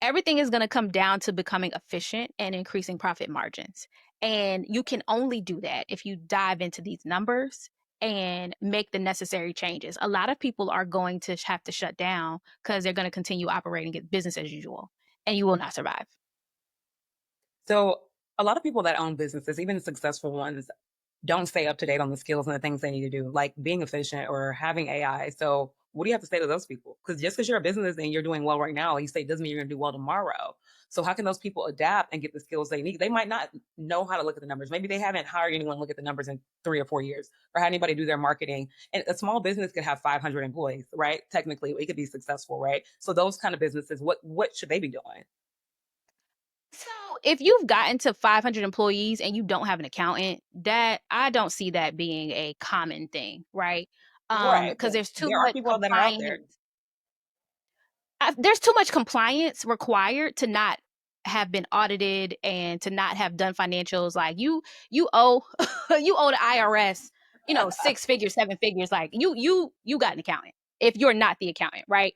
everything is going to come down to becoming efficient and increasing profit margins. And you can only do that if you dive into these numbers and make the necessary changes. A lot of people are going to have to shut down because they're going to continue operating at business as usual, and you will not survive. So a lot of people that own businesses, even successful ones, don't stay up to date on the skills and the things they need to do, like being efficient or having AI. So what do you have to say to those people? Because just because you're a business and you're doing well right now, you say doesn't mean you're going to do well tomorrow. So how can those people adapt and get the skills they need? They might not know how to look at the numbers. Maybe they haven't hired anyone to look at the numbers in 3 or 4 years, or had anybody do their marketing. And a small business could have 500 employees, right? Technically, it could be successful, right? So those kind of businesses, what should they be doing? So, if you've gotten to 500 employees and you don't have an accountant, that I don't see that being a common thing, right? Right, Because but there's too there are much people that are out there. compliance. There's too much compliance required to not have been audited and to not have done financials. Like you owe you owe the IRS, six figures, seven figures. Like you got an accountant. if you're not the accountant, right?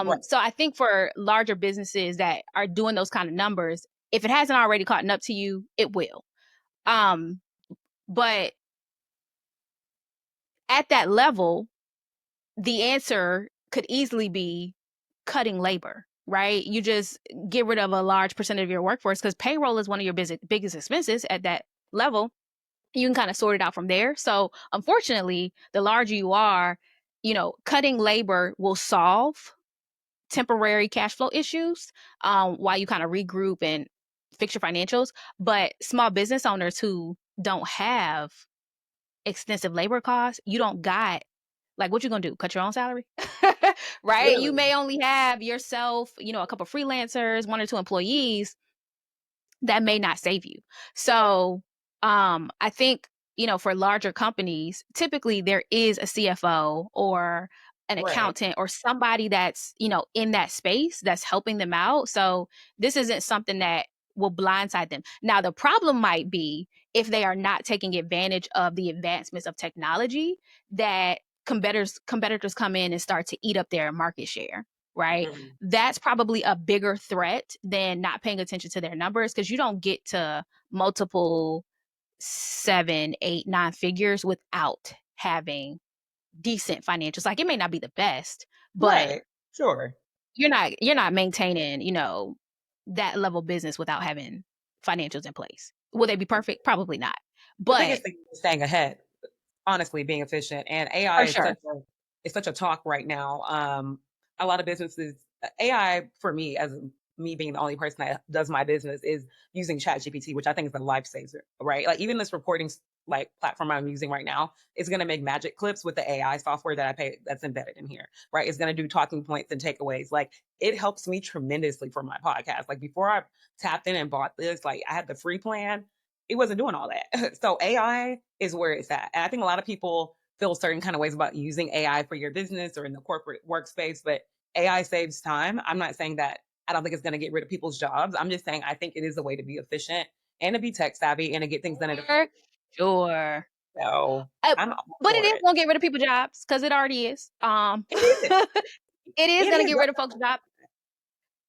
Right. So I think for larger businesses that are doing those kind of numbers, if it hasn't already caught up to you, it will. Um, but at that level, the answer could easily be cutting labor, right? You just get rid of a large percentage of your workforce because payroll is one of your biggest expenses at that level. You can kind of sort it out from there. So unfortunately, the larger you are, cutting labor will solve temporary cash flow issues while you kind of regroup and fix your financials. But small business owners who don't have extensive labor costs, you don't got, like, what you gonna do? Cut your own salary? Right? You Literally. may only have yourself, a couple freelancers, 1 or 2 employees. That may not save you. So, I think, for larger companies, typically there is a CFO or an Right. accountant or somebody that's, in that space that's helping them out. So this isn't something that will blindside them. Now, the problem might be if they are not taking advantage of the advancements of technology that competitors come in and start to eat up their market share, right? Mhm. That's probably a bigger threat than not paying attention to their numbers because you don't get to multiple 7, 8, 9 figures without having decent financials. Like, it may not be the best, but Right. Sure. you're not maintaining, that level of business without having financials in place. Will they be perfect? Probably not. The But biggest thing is staying ahead. Honestly, being efficient, and AI for is sure. such a talk right now. A lot of businesses, AI for me, as me being the only person that does my business, is using ChatGPT, which I think is a lifesaver, right? Like even this reporting like platform I'm using right now is going to make magic clips with the AI software that I pay that's embedded in here, right? It's going to do talking points and takeaways. Like it helps me tremendously for my podcast. Like before I tapped in and bought this, like I had the free plan, it wasn't doing all that. So AI is where it's at. And I think a lot of people feel certain kind of ways about using AI for your business or in the corporate workspace, but AI saves time. I'm not saying that I don't think it's going to get rid of people's jobs. I'm just saying I think it is a way to be efficient and to be tech savvy and to get things done at a For sure. so Uh, I'm all but it for is it. gonna get rid of people's jobs because it already is. It is. It is It gonna is. get rid of folks' jobs.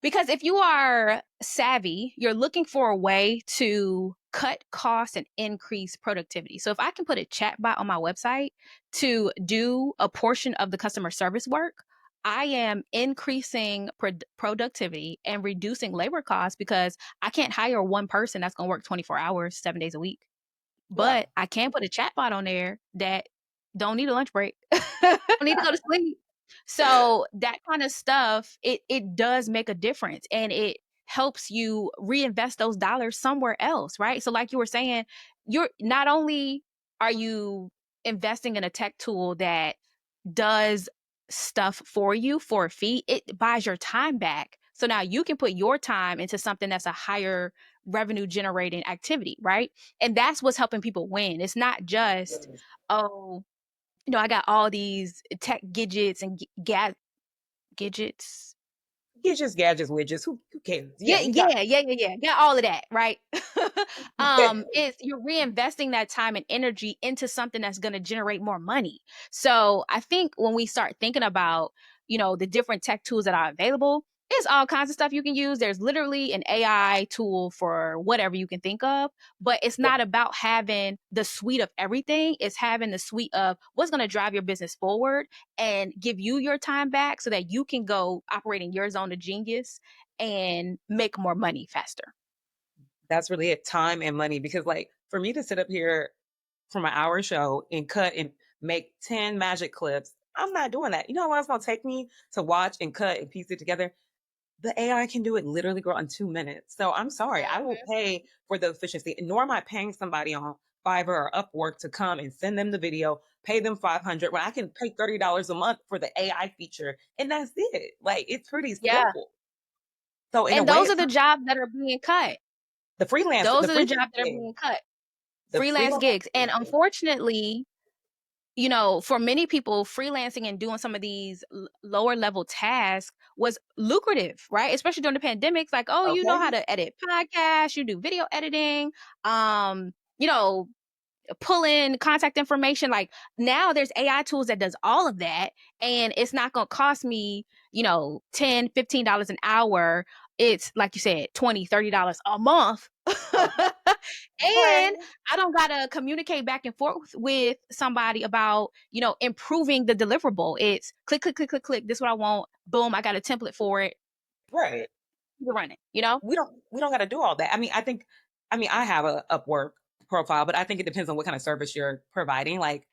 Because if you are savvy, you're looking for a way to cut costs and increase productivity. So if I can put a chat bot on my website to do a portion of the customer service work, I am increasing productivity and reducing labor costs because I can't hire one person that's going to work 24 hours, 7 days a week. Yeah. But I can put a chat bot on there that don't need a lunch break. Don't need to go to sleep. So that kind of stuff, it does make a difference and it helps you reinvest those dollars somewhere else, right? So like you were saying, you're not only are you investing in a tech tool that does stuff for you for a fee, it buys your time back. So now you can put your time into something that's a higher revenue generating activity, right? And that's what's helping people win. It's not just, oh, I got all these tech gadgets and gadgets. Gadgets, widgets. Who cares? Yeah, Yeah, we got yeah, yeah, yeah, yeah. Got all of that, right? It's you're reinvesting that time and energy into something that's going to generate more money. So I think when we start thinking about, the different tech tools that are available, there's all kinds of stuff you can use. There's literally an AI tool for whatever you can think of, but it's yeah, not about having the suite of everything. It's having the suite of what's going to drive your business forward and give you your time back so that you can go operate in your zone of genius and make more money faster. that's really it. Time and money. Because like for me to sit up here for my hour show and cut and make 10 magic clips, I'm not doing that. You know what it's gonna take me to watch and cut and piece it together? The AI can do it literally, girl, in 2 minutes. So I'm sorry, I will pay for the efficiency, nor am I paying somebody on Fiverr or Upwork to come and send them the video, pay them 500 when I can pay $30 a month for the AI feature, and that's it. Like it's pretty Yeah. simple. So in a And way, those it's are the not jobs that are being cut. the Those are the freelance jobs that are gig, being cut. the Freelance freelance gigs. And gig. unfortunately, for many people, freelancing and doing some of these lower level tasks was lucrative, right? Especially during the pandemic. Like, oh, you know Okay, how to edit podcasts, you do video editing, um, you know, pull in contact information. Like now there's AI tools that does all of that, and it's not going to cost me, $10, $15 an hour. It's like you said, $20, $30 a month. Right. And I don't gotta communicate back and forth with somebody about, improving the deliverable. It's click, click, click, click, click. This is what I want. Boom, I got a template for it. Right. You run it. We don't got to do all that. I have a Upwork profile, but I think it depends on what kind of service you're providing. Like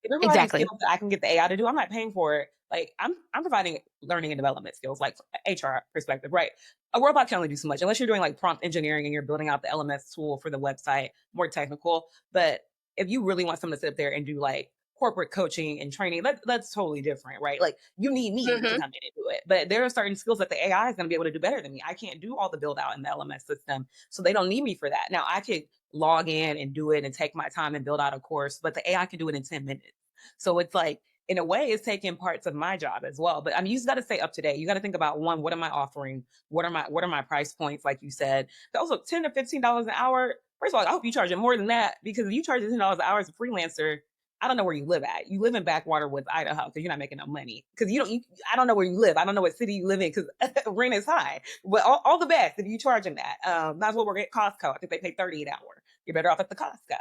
if you're providing Exactly. skills that I can get the AI to do, I'm not paying for it. Like I'm providing learning and development skills, like HR perspective, right? A robot can only do so much unless you're doing like prompt engineering and you're building out the LMS tool for the website, more technical. But if you really want someone to sit up there and do like corporate coaching and training, that's totally different, right? Like you need me to Mm-hmm. come in and do it. But there are certain skills that the AI is going to be able to do better than me. I can't do all the build out in the LMS system, so they don't need me for that. Now I could log in and do it and take my time and build out a course, but the AI can do it in 10 minutes. So it's like, in a way, it's taking parts of my job as well. But I mean, you just got to stay up to date. You got to think about one, what am I offering? What are my price points? Like you said, those are $10 to $15 an hour. First of all, I hope you charge it more than that, because if you charge $10 an hour as a freelancer, I don't know where you live at. You live in Backwater Woods, Idaho, because you're not making no money. Because I don't know where you live. I don't know what city you live in, because rent is high. But all the best if you charging that. Might as well work at Costco. I think they pay 30 an hour. You're better off at the Costco.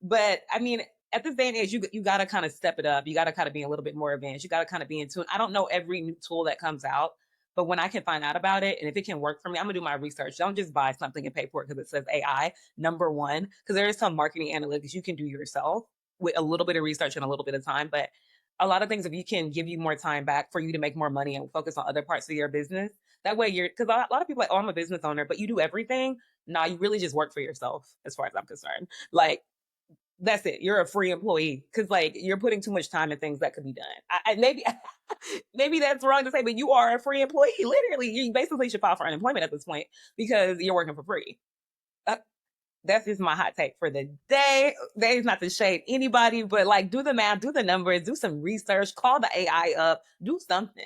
But I mean, at this day and age, you got to kind of step it up. You got to kind of be a little bit more advanced. You got to kind of be in tune. I don't know every new tool that comes out, but when I can find out about it and if it can work for me, I'm gonna do my research. Don't just buy something and pay for it because it says AI. Number one, because there is some marketing analytics you can do yourself with a little bit of research and a little bit of time. But a lot of things, if you can give you more time back for you to make more money and focus on other parts of your business, that way because a lot of people are like, oh, I'm a business owner, but you do everything. Nah, you really just work for yourself, as far as I'm concerned. Like that's it. You're a free employee because like you're putting too much time in things that could be done. Maybe maybe that's wrong to say, but you are a free employee. Literally, you basically should file for unemployment at this point because you're working for free. Uh, that's just my hot take for the day. That is not to shade anybody, but like do the math, do the numbers, do some research, call the AI up, do something.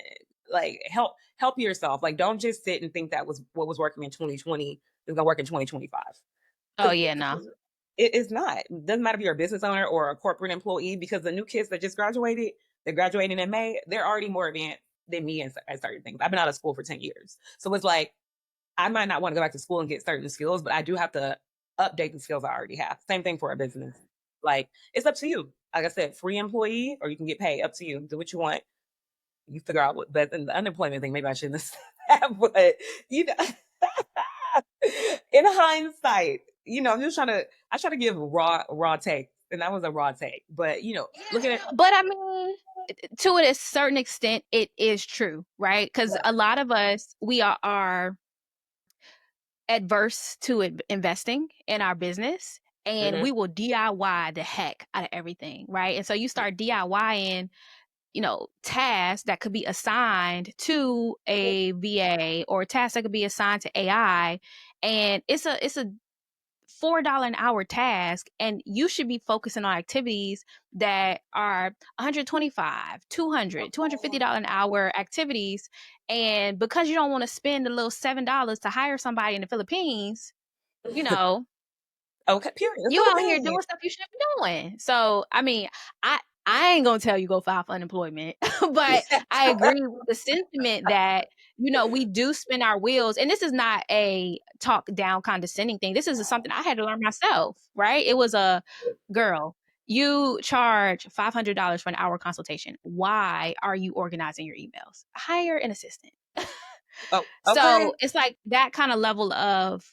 Like help yourself. Like don't just sit and think that was what was working in 2020 is gonna work in 2025. Oh Because yeah, no. it is not. It doesn't matter if you're a business owner or a corporate employee, because the new kids that just graduated, they're graduating in May, they're already more advanced than me at certain things. I've been out of school for 10 years. So it's like, I might not want to go back to school and get certain skills, but I do have to update the skills I already have. Same thing for a business. Like, it's up to you. Like I said, free employee or you can get paid. Up to you. Do what you want. You figure out what, but in the unemployment thing, maybe I shouldn't have said that, but you know, in hindsight, I'm just I try to give raw take, and that was a raw take. But looking at But I mean, to a certain extent, it is true, right? Because a lot of us, we are adverse to investing in our business, and Mhm. we will DIY the heck out of everything, right? And so you start DIYing, tasks that could be assigned to a VA or tasks that could be assigned to AI, and it's a $4 an hour task, and you should be focusing on activities that are 125, 200, $250 an hour activities. And because you don't want to spend a little $7 to hire somebody in the Philippines, you know, Okay, period. The you out here Philippines. doing stuff you shouldn't be doing. So, I mean, I ain't gonna tell you go file for unemployment, but I agree with the sentiment that we do spin our wheels, and this is not a talk down condescending thing. This is something I had to learn myself. Right? It was a girl. You charge $500 for an hour consultation. Why are you organizing your emails? Hire an assistant. Oh, okay. So it's like that kind of level of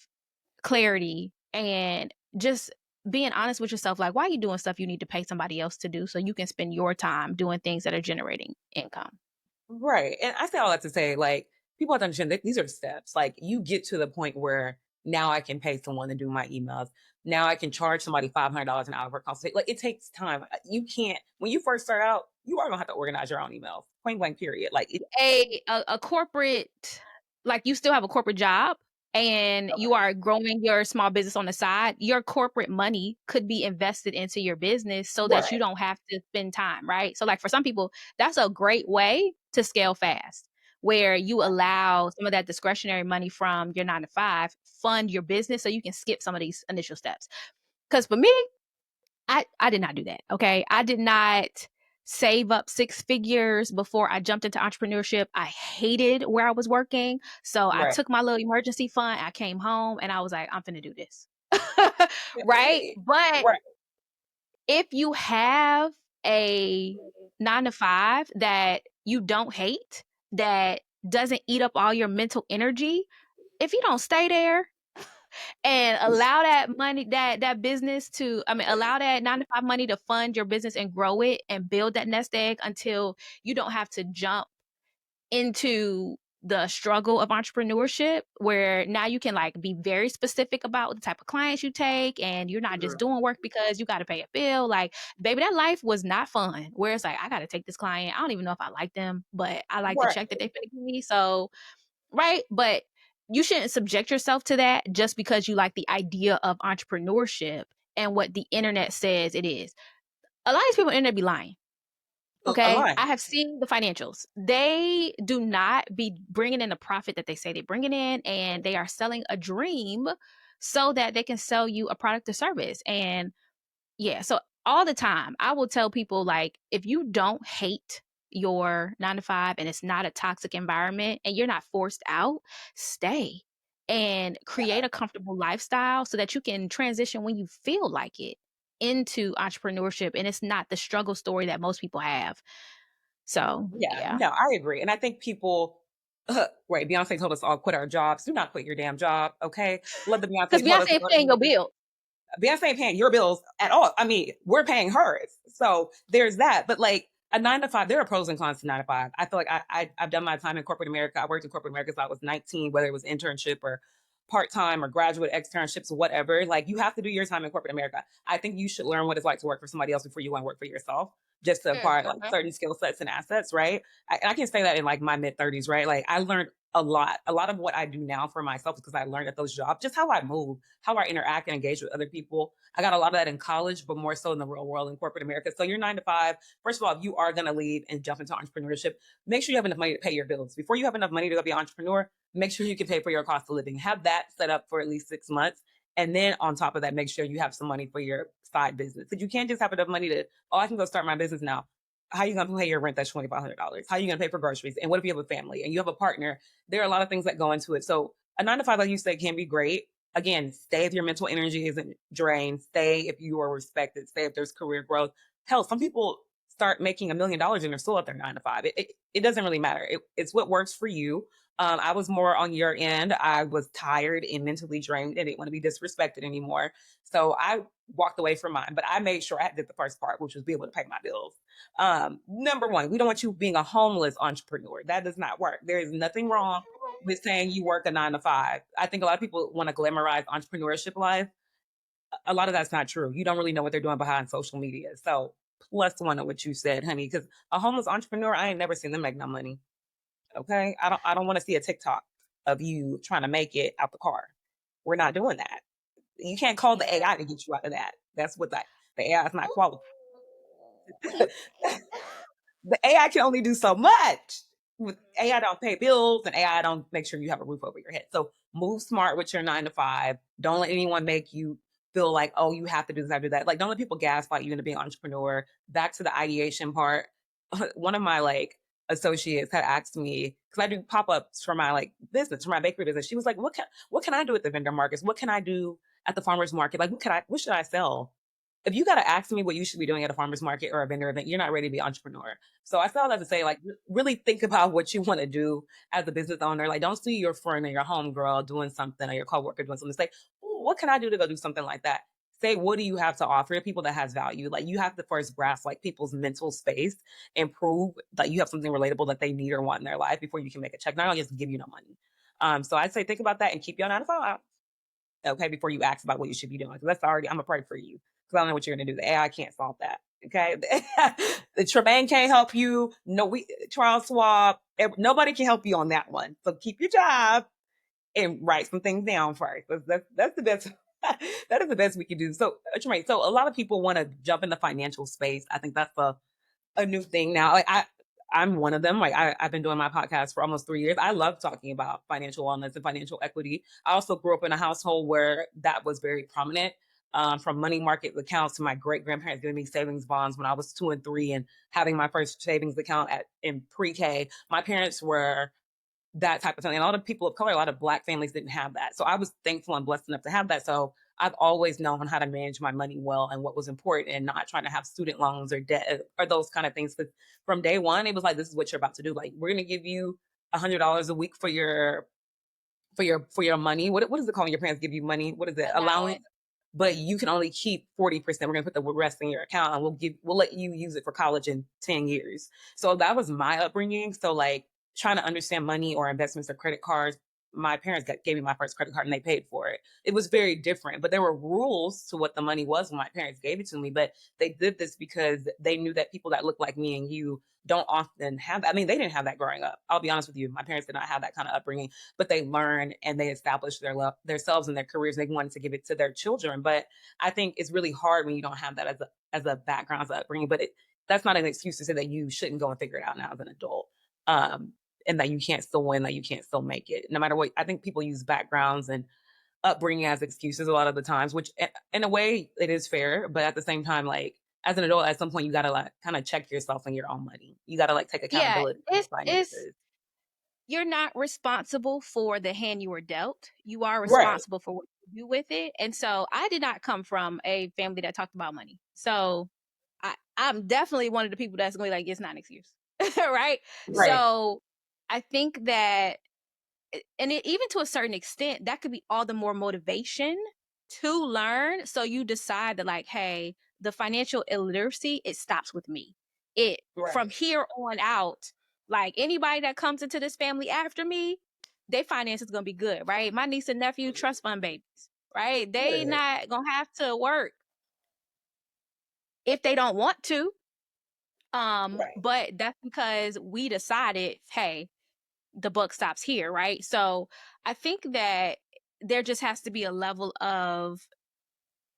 clarity and just being honest with yourself. Like, why are you doing stuff you need to pay somebody else to do so you can spend your time doing things that are generating income? Right. And I say all that to say, like, people have to understand that these are steps. Like, you get to the point where now I can pay someone to do my emails. Now I can charge somebody $500 an hour for a consultation. Like, it takes time. You can't, when you first start out, you are going to have to organize your own emails, point blank, period. Like, A corporate, like you still have a corporate job and you are growing your small business on the side, your corporate money could be invested into your business so that you right. don't have to spend time, right? So like for some people, that's a great way to scale fast, where you allow some of that discretionary money from your 9 to 5 fund your business so you can skip some of these initial steps. Because for me, I did not do that. Okay. I did not save up six figures before I jumped into entrepreneurship. I hated where I was working. So I Right. took my little emergency fund. I came home and I was like, I'm finna do this. Yeah, Right. But right. if you have a 9 to 5 that you don't hate, that doesn't eat up all your mental energy, if you don't stay there and allow that money, that business to, I mean, allow that 9 to 5 money to fund your business and grow it and build that nest egg until you don't have to jump into the struggle of entrepreneurship, where now you can like be very specific about the type of clients you take, and you're not just Mhm. doing work because you got to pay a bill. Like, baby, that life was not fun, where it's like, I got to take this client, I don't even know if I like them, but I like the Right. check that they pay me. So right, but you shouldn't subject yourself to that just because you like the idea of entrepreneurship and what the internet says it is. A lot of these people on the internet be lying. A Okay, lie. I have seen the financials. They do not be bringing in the profit that they say they're bringing in, and they are selling a dream so that they can sell you a product or service. And yeah, so all the time, I will tell people, like, if you don't hate your 9 to 5 and it's not a toxic environment and you're not forced out, stay and create a comfortable lifestyle so that you can transition when you feel like it into entrepreneurship, and it's not the struggle story that most people have. So, Yeah, yeah. no, I agree. And I think people, right, Beyonce told us all quit our jobs. Do not quit your damn job, okay? Let the Because Beyonce told us Beyonce ain't paying your bill. Beyonce ain't paying your bills at all. I mean, we're paying hers. So there's that. But like a 9 to 5, there are pros and cons to 9 to 5. I feel like I've done my time in corporate America. I worked in corporate America since I was 19, whether it was internship or part-time or graduate externships or whatever. Like you have to do your time in corporate America. I think you should learn what it's like to work for somebody else before you want to work for yourself, just to acquire like Mhm. certain skill sets and assets, right? I can say that in like my mid-30s, right? Like I learned a lot. A lot of what I do now for myself is because I learned at those jobs, just how I move, how I interact and engage with other people. I got a lot of that in college, but more so in the real world in corporate America. So you're 9 to 5. First of all, if you are going to leave and jump into entrepreneurship, make sure you have enough money to pay your bills. Before you have enough money to go be an entrepreneur, make sure you can pay for your cost of living. Have that set up for at least 6 months. And then on top of that, make sure you have some money for your side business. Because you can't just have enough money to, oh, I can go start my business now. How are you going to pay your rent? That's $2,500. How are you going to pay for groceries? And what if you have a family and you have a partner? There are a lot of things that go into it. So a 9 to 5, like you said, can be great. Again, stay if your mental energy isn't drained. Stay if you are respected. Stay if there's career growth. Hell, some people start making $1 million and they're still at their 9 to 5. It doesn't really matter. It's what works for you. I was more on your end. I was tired and mentally drained and didn't want to be disrespected anymore. So I walked away from mine, but I made sure I did the first part, which was be able to pay my bills. Number one, we don't want you being a homeless entrepreneur. That does not work. There is nothing wrong with saying you work a 9 to 5. I think a lot of people want to glamorize entrepreneurship life. A lot of that's not true. You don't really know what they're doing behind social media. So plus one of what you said, honey, because a homeless entrepreneur, I ain't never seen them make no money. Okay. I don't want to see a TikTok of you trying to make it out the car. We're not doing that. You can't call the AI to get you out of that. That's what the AI is not qualified. The AI can only do so much. With AI don't pay bills and AI don't make sure you have a roof over your head. So move smart with your 9 to 5. Don't let anyone make you feel like, oh, you have to do this, have to do that. Like, don't let people gaslight you into being an entrepreneur. Back to the ideation part. One of my like associates had asked me, because I do pop-ups for my like business, for my bakery business. She was like, what can I do at the vendor markets? What can I do at the farmers market? Like what should I sell? If you got to ask me what you should be doing at a farmer's market or a vendor event, you're not ready to be an entrepreneur. So I felt that to say, like, really think about what you want to do as a business owner. Like, don't see your friend or your homegirl doing something or your coworker doing something. Say, "Ooh, what can I do to go do something like that?" Say, what do you have to offer to people that has value? Like, you have to first grasp like people's mental space and prove that you have something relatable that they need or want in their life before you can make a check. Not only just give you no money. So I'd say think about that and keep your 9 to 5. Okay, before you ask about what you should be doing. 'Cause that's already, I'm gonna pray for you because I don't know what you're gonna do. The AI can't solve that. Okay, the Tremaine can't help you. No, we Charles Schwab. Nobody can help you on that one. So keep your job and write some things down first. That's the best. That is the best we can do. So Tremaine, so a lot of people want to jump in the financial space. I think that's a new thing now. Like I'm one of them. Like I've been doing my podcast for almost 3 years. I love talking about financial wellness and financial equity. I also grew up in a household where that was very prominent. from money market accounts to my great grandparents giving me savings bonds when I was 2 and 3, and having my first savings account in pre-K. My parents were that type of thing. And a lot of people of color, a lot of Black families didn't have that. So I was thankful and blessed enough to have that. So I've always known how to manage my money well and what was important, and not trying to have student loans or debt or those kind of things. Because from day one, it was like, this is what you're about to do. Like, we're going to give you $100 a week for your money. What is it called when your parents give you money? What is it? Allowance. Allowance. But you can only keep 40%. We're gonna put the rest in your account, and we'll let you use it for college in 10 years. So that was my upbringing. So like, trying to understand money or investments or credit cards. My parents gave me my first credit card and they paid for it. It was very different, but there were rules to what the money was when my parents gave it to me. But they did this because they knew that people that look like me and you don't often have. I mean, they didn't have that growing up. I'll be honest with you. My parents did not have that kind of upbringing, but they learned and they established themselves and their careers. And they wanted to give it to their children. But I think it's really hard when you don't have that as a background, as a upbringing. But that's not an excuse to say that you shouldn't go and figure it out now as an adult. And that you can't still win, that you can't still make it. No matter what, I think people use backgrounds and upbringing as excuses a lot of the times, which in a way it is fair, but at the same time, like, as an adult, at some point you gotta like kind of check yourself and your own money. You gotta like take Yeah, accountability for your it's finances. you're not responsible for the hand you were dealt. You are Right. responsible for what you do with it. And so I did not come from a family that talked about money. So I'm definitely one of the people that's gonna be like, it's not an excuse. Right. Right. So I think that even to a certain extent, that could be all the more motivation to learn. So you decide that, like, hey, the financial illiteracy, it stops with me. It From Right. here on out, like anybody that comes into this family after me, their finances gonna be good, right? My niece and nephew, trust fund babies, right? They Right. not gonna have to work if they don't want to. Right. But that's because we decided, hey, the buck stops here, right? So I think that there just has to be a level of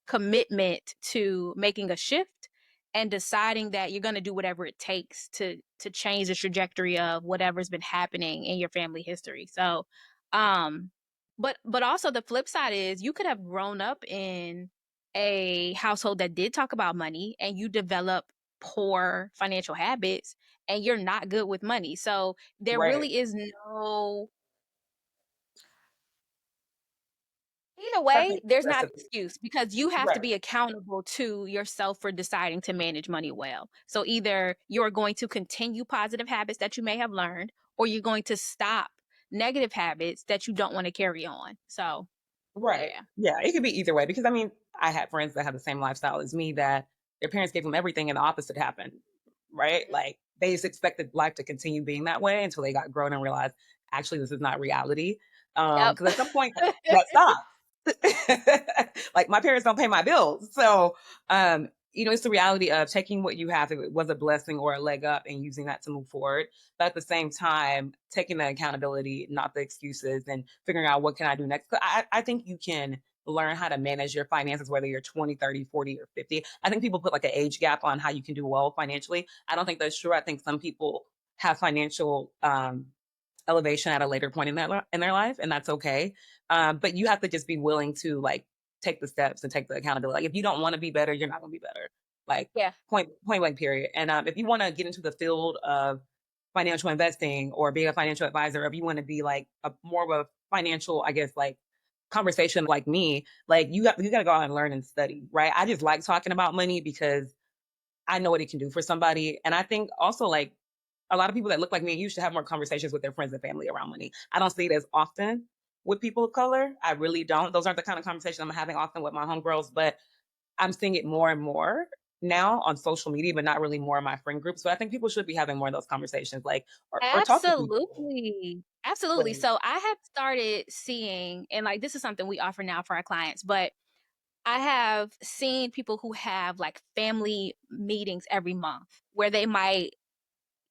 commitment to making a shift and deciding that you're going to do whatever it takes to change the trajectory of whatever's been happening in your family history. So um but also the flip side is you could have grown up in a household that did talk about money and you develop poor financial habits and you're not good with money. So there Right. really is no either That's way, a there's not an recipe. excuse because you have to Right. be accountable to yourself for deciding to manage money well. So either you're going to continue positive habits that you may have learned, or you're going to stop negative habits that you don't want to carry on. So, Right. yeah. Yeah, it could be either way because I mean, I had friends that had the same lifestyle as me, that their parents gave them everything and the opposite happened, right? Mhm. Like, they just expected life to continue being that way until they got grown and realized, actually, this is not reality. Yep. Because at some point that stops. Like, my parents don't pay my bills. So, it's the reality of taking what you have, if it was a blessing or a leg up, and using that to move forward. But at the same time, taking the accountability, not the excuses, and figuring out what can I do next. 'Cause I think you can learn how to manage your finances, whether you're 20, 30, 40, or 50. I think people put like an age gap on how you can do well financially. I don't think that's true. I think some people have financial elevation at a later point in their life, and that's okay. But you have to just be willing to like take the steps and take the accountability. Like, if you don't want to be better, you're not going to be better. Like, Yeah. point blank period. And if you want to get into the field of financial investing or being a financial advisor, or if you want to be like a more of a financial, I guess, like conversation like me, like, you got to go out and learn and study, right? I just like talking about money because I know what it can do for somebody. And I think also, like, a lot of people that look like me used to have more conversations with their friends and family around money. I don't see it as often with people of color. I really don't. Those aren't the kind of conversations I'm having often with my homegirls, but I'm seeing it more and more now on social media, but not really more in my friend groups. So I think people should be having more of those conversations, like, or talk to people. Absolutely. Absolutely. Right. So I have started seeing, and like this is something we offer now for our clients, but I have seen people who have like family meetings every month where they might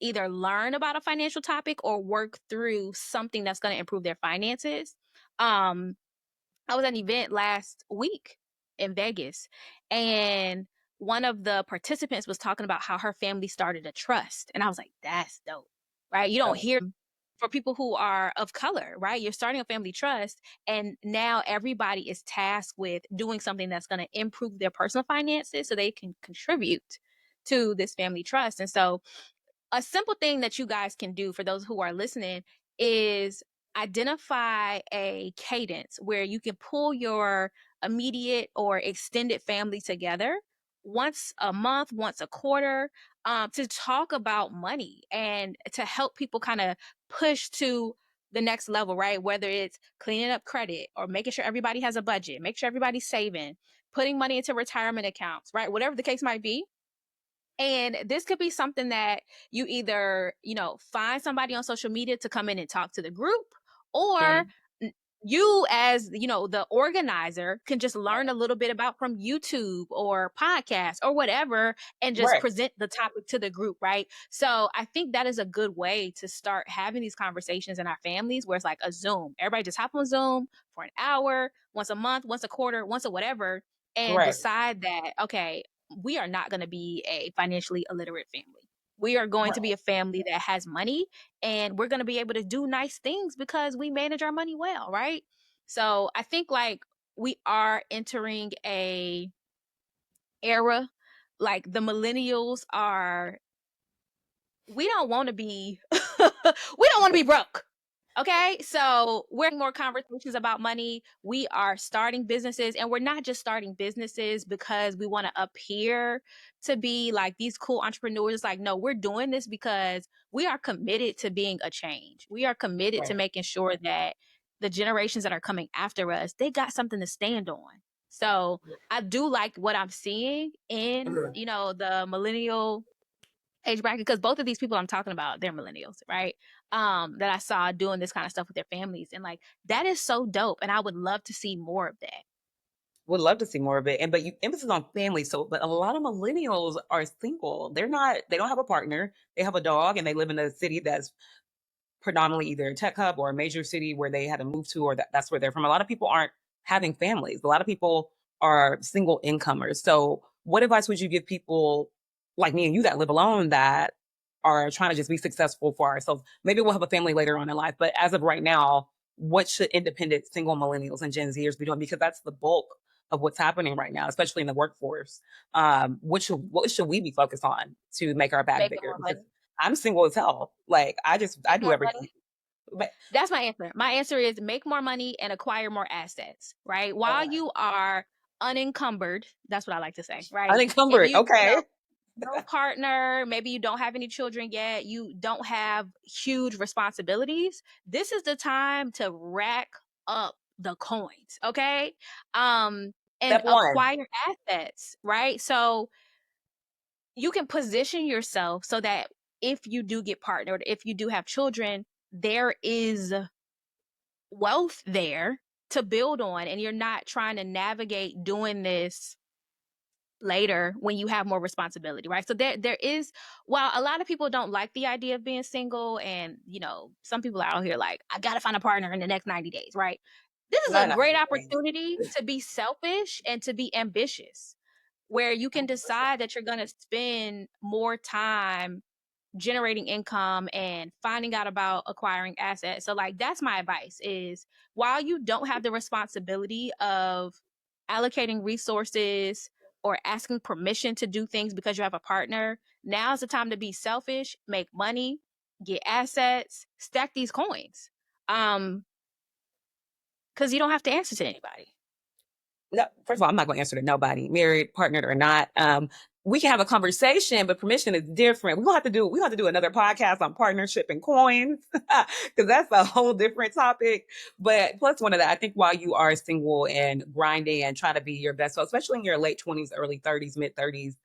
either learn about a financial topic or work through something that's going to improve their finances. Um, I was at an event last week in Vegas, and one of the participants was talking about how her family started a trust. And I was like, that's dope, right? You don't Oh, hear for people who are of color, right? You're starting a family trust, and now everybody is tasked with doing something that's going to improve their personal finances so they can contribute to this family trust. And so a simple thing that you guys can do for those who are listening is identify a cadence where you can pull your immediate or extended family together once a month, once a quarter, to talk about money and to help people kind of push to the next level, right? Whether it's cleaning up credit or making sure everybody has a budget, make sure everybody's saving, putting money into retirement accounts, right? Whatever the case might be. And this could be something that you either, find somebody on social media to come in and talk to the group, or Mm, you as, the organizer can just learn a right. little bit about from YouTube or podcast or whatever and just Right. present the topic to the group, right? So I think that is a good way to start having these conversations in our families where it's like a Zoom. Everybody just hop on Zoom for an hour, once a month, once a quarter, once a whatever, and Right. decide that, okay, we are not going to be a financially illiterate family. We are going to be Right. a family that has money, and we're going to be able to do nice things because we manage our money well, right? So I think like we are entering a era, like the millennials are, we don't want to be we don't want to be broke. Okay, so we're having more conversations about money. We are starting businesses, and we're not just starting businesses because we want to appear to be like these cool entrepreneurs. Like, no, we're doing this because we are committed to being a change. We are committed to Right. making sure that the generations that are coming after us, they got something to stand on. So I do like what I'm seeing in, Mhm. the millennial age bracket, because both of these people I'm talking about, they're millennials, right? That I saw doing this kind of stuff with their families. And like that is so dope. And I would love to see more of that. Would love to see more of it. And but you emphasis on family. So, but a lot of millennials are single. They don't have a partner. They have a dog and they live in a city that's predominantly either a tech hub or a major city where they had to move to, or that's where they're from. A lot of people aren't having families. A lot of people are single incomers. So, what advice would you give people like me and you that live alone that are trying to just be successful for ourselves? Maybe we'll have a family later on in life, but as of right now, what should independent single millennials and Gen Zers be doing? Because that's the bulk of what's happening right now, especially in the workforce. What should we be focused on to make our bag Making bigger? more Because money. I'm single as hell. Like I Make do more everything. money. That's my answer. My answer is make more money and acquire more assets, right? While Okay. you are unencumbered, that's what I like to say, right? If Unencumbered. you, Okay. no partner, maybe you don't have any children yet, you don't have huge responsibilities, this is the time to rack up the coins, okay? Um and Step one. acquire assets, right? So you can position yourself so that if you do get partnered, if you do have children, there is wealth there to build on, and you're not trying to navigate doing this later when you have more responsibility, right? So there is, while a lot of people don't like the idea of being single, and some people are out here like, I gotta find a partner in the next 90 days, right? This is a Not great 90 days. opportunity to be selfish and to be ambitious, where you can 100%. decide that you're going to spend more time generating income and finding out about acquiring assets. So like that's my advice is, while you don't have the responsibility of allocating resources or asking permission to do things because you have a partner, now's the time to be selfish, make money, get assets, stack these coins. Um cuz you don't have to answer to anybody. No, first of all, I'm not going to answer to nobody, married, partnered or not. We can have a conversation, but permission is different. We have to do another podcast on partnership and coins because that's a whole different topic. But plus one of that, I think while you are single and grinding and trying to be your best, so especially in your late 20s, early 30s, mid 30s,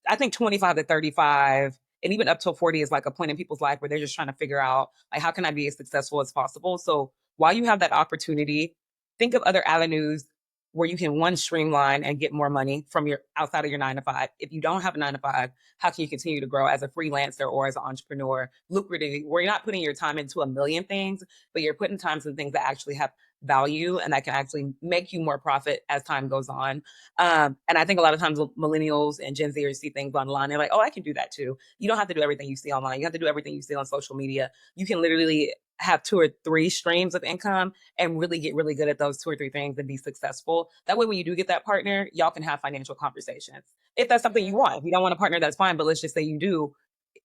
I think 25 to 35 and even up till 40 is like a point in people's life where they're just trying to figure out like how can I be as successful as possible. So while you have that opportunity, think of other avenues where you can one streamline and get more money from your outside of your 9 to 5. If you don't have a 9 to 5, how can you continue to grow as a freelancer or as an entrepreneur lucrative where you're not putting your time into a million things, but you're putting time into things that actually have value and that can actually make you more profit as time goes on. And I think a lot of times millennials and Gen Zers see things online. They're like, oh, I can do that too. You don't have to do everything you see online. You have to do everything you see on social media. You can literally have 2 or 3 streams of income and really get really good at those 2 or 3 things and be successful. That way, when you do get that partner, y'all can have financial conversations. If that's something you want. If you don't want a partner, that's fine. But let's just say you do,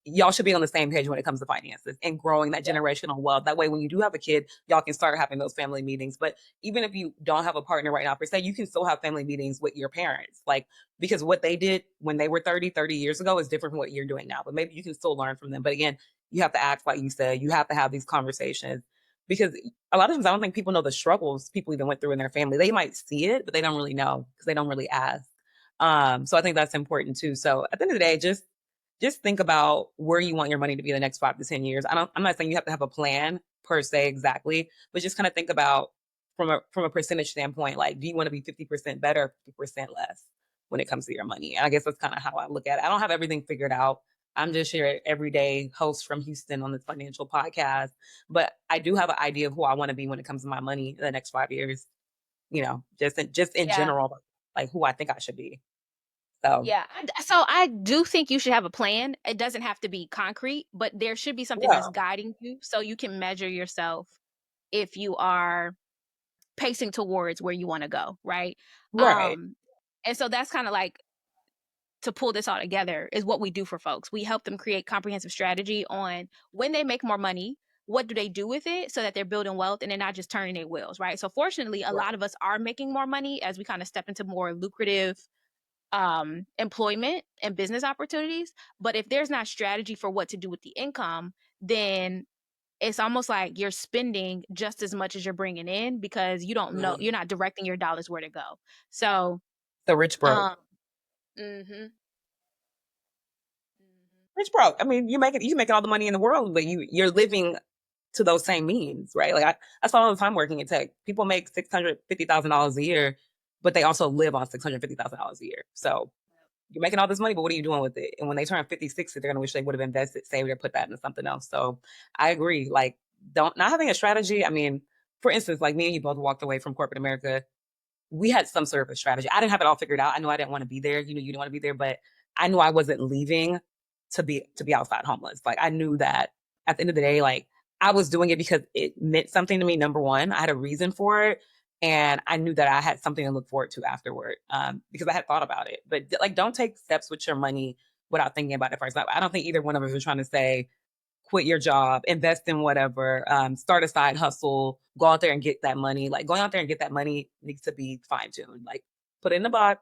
y'all should be on the same page when it comes to finances and growing that generational wealth. That way, when you do have a kid, y'all can start having those family meetings. But even if you don't have a partner right now, per se, you can still have family meetings with your parents. Like, because what they did when they were 30 years ago is different from what you're doing now. But maybe you can still learn from them. But again, you have to act like you said, you have to have these conversations because a lot of times I don't think people know the struggles people even went through in their family. They might see it, but they don't really know because they don't really ask. So I think that's important too. So at the end of the day, just think about where you want your money to be in the next 5 to 10 years. I'm not saying you have to have a plan per se exactly, but just kind of think about from a percentage standpoint, like, do you want to be 50% better, or 50% less when it comes to your money? And I guess that's kind of how I look at it. I don't have everything figured out. I'm just your everyday host from Houston on this financial podcast, but I do have an idea of who I want to be when it comes to my money in the next 5 years. Just in Yeah. general, like who I think I should be. So Yeah. So I do think you should have a plan. It doesn't have to be concrete, but there should be something yeah, that's guiding you so you can measure yourself if you are pacing towards where you want to go, right? right. Um and so that's kind of like to pull this all together is what we do for folks. We help them create comprehensive strategy on when they make more money, what do they do with it so that they're building wealth and they're not just turning their wheels, right? So fortunately, a Right. lot of us are making more money as we kind of step into more lucrative employment and business opportunities. But if there's not strategy for what to do with the income, then it's almost like you're spending just as much as you're bringing in because you don't know, you're not directing your dollars where to go. So, The rich broke. um, mhm, mhm. Rich broke. I mean, you making all the money in the world, but you're living to those same means, right? Like I saw all the time working in tech. People make $650,000 a year, but they also live on $650,000 a year. So you're making all this money, but what are you doing with it? And when they turn 50, 60, they're gonna wish they would have invested, saved, or put that into something else. So I agree. Like, don't not having a strategy. I mean, for instance, like me and you both walked away from corporate America. We had some sort of a strategy. I didn't have it all figured out. I knew I didn't want to be there. You know, you didn't want to be there, but I knew I wasn't leaving to be outside homeless. Like I knew that at the end of the day, like I was doing it because it meant something to me. Number one, I had a reason for it, and I knew that I had something to look forward to afterward because I had thought about it. But like, don't take steps with your money without thinking about it first. Like, I don't think either one of us are trying to say quit your job, invest in whatever, start a side hustle, go out there and get that money. Like going out there and get that money needs to be fine tuned. Like put it in the box.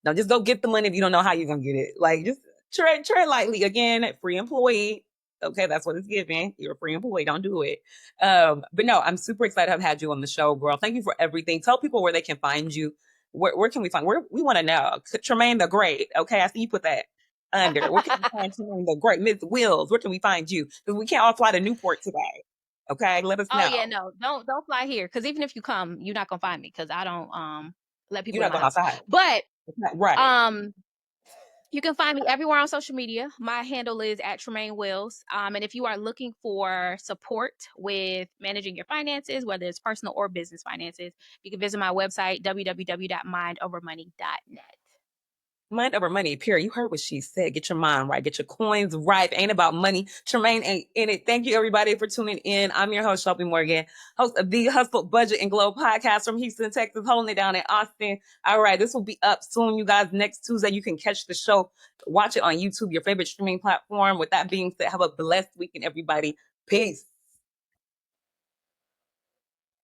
Now just go get the money if you don't know how you're gonna get it. Like just tread lightly. Again, free employee. Okay, that's what it's giving. You're a free employee. Don't do it. But no, I'm super excited to have had you on the show, girl. Thank you for everything. Tell people where they can find you. Where can we find? Where we want to know? Tremaine the Great. Okay, I see you put that under. Where can we find Tremaine the Great? Miss Wills. Where can we find you? Because we can't all fly to Newport today. Okay, let us Oh yeah, know. no, don't fly here because even if you come, you're not gonna find me because I don't let people You're in not my going house. outside. But It's not right. um you can find me everywhere on social media. My handle is at Tremaine Wills. And if you are looking for support with managing your finances, whether it's personal or business finances, you can visit my website, www.mindovermoney.net. Mind over money, period. You heard what she said. Get your mind right. Get your coins right. It ain't about money. Tremaine ain't in it. Thank you, everybody, for tuning in. I'm your host, Shelbie Morgan, host of the Hustle Budget and Glow podcast from Houston, Texas, holding it down in Austin. All right, this will be up soon, you guys. Next Tuesday, you can catch the show. Watch it on YouTube, your favorite streaming platform. With that being said, have a blessed weekend, everybody. Peace.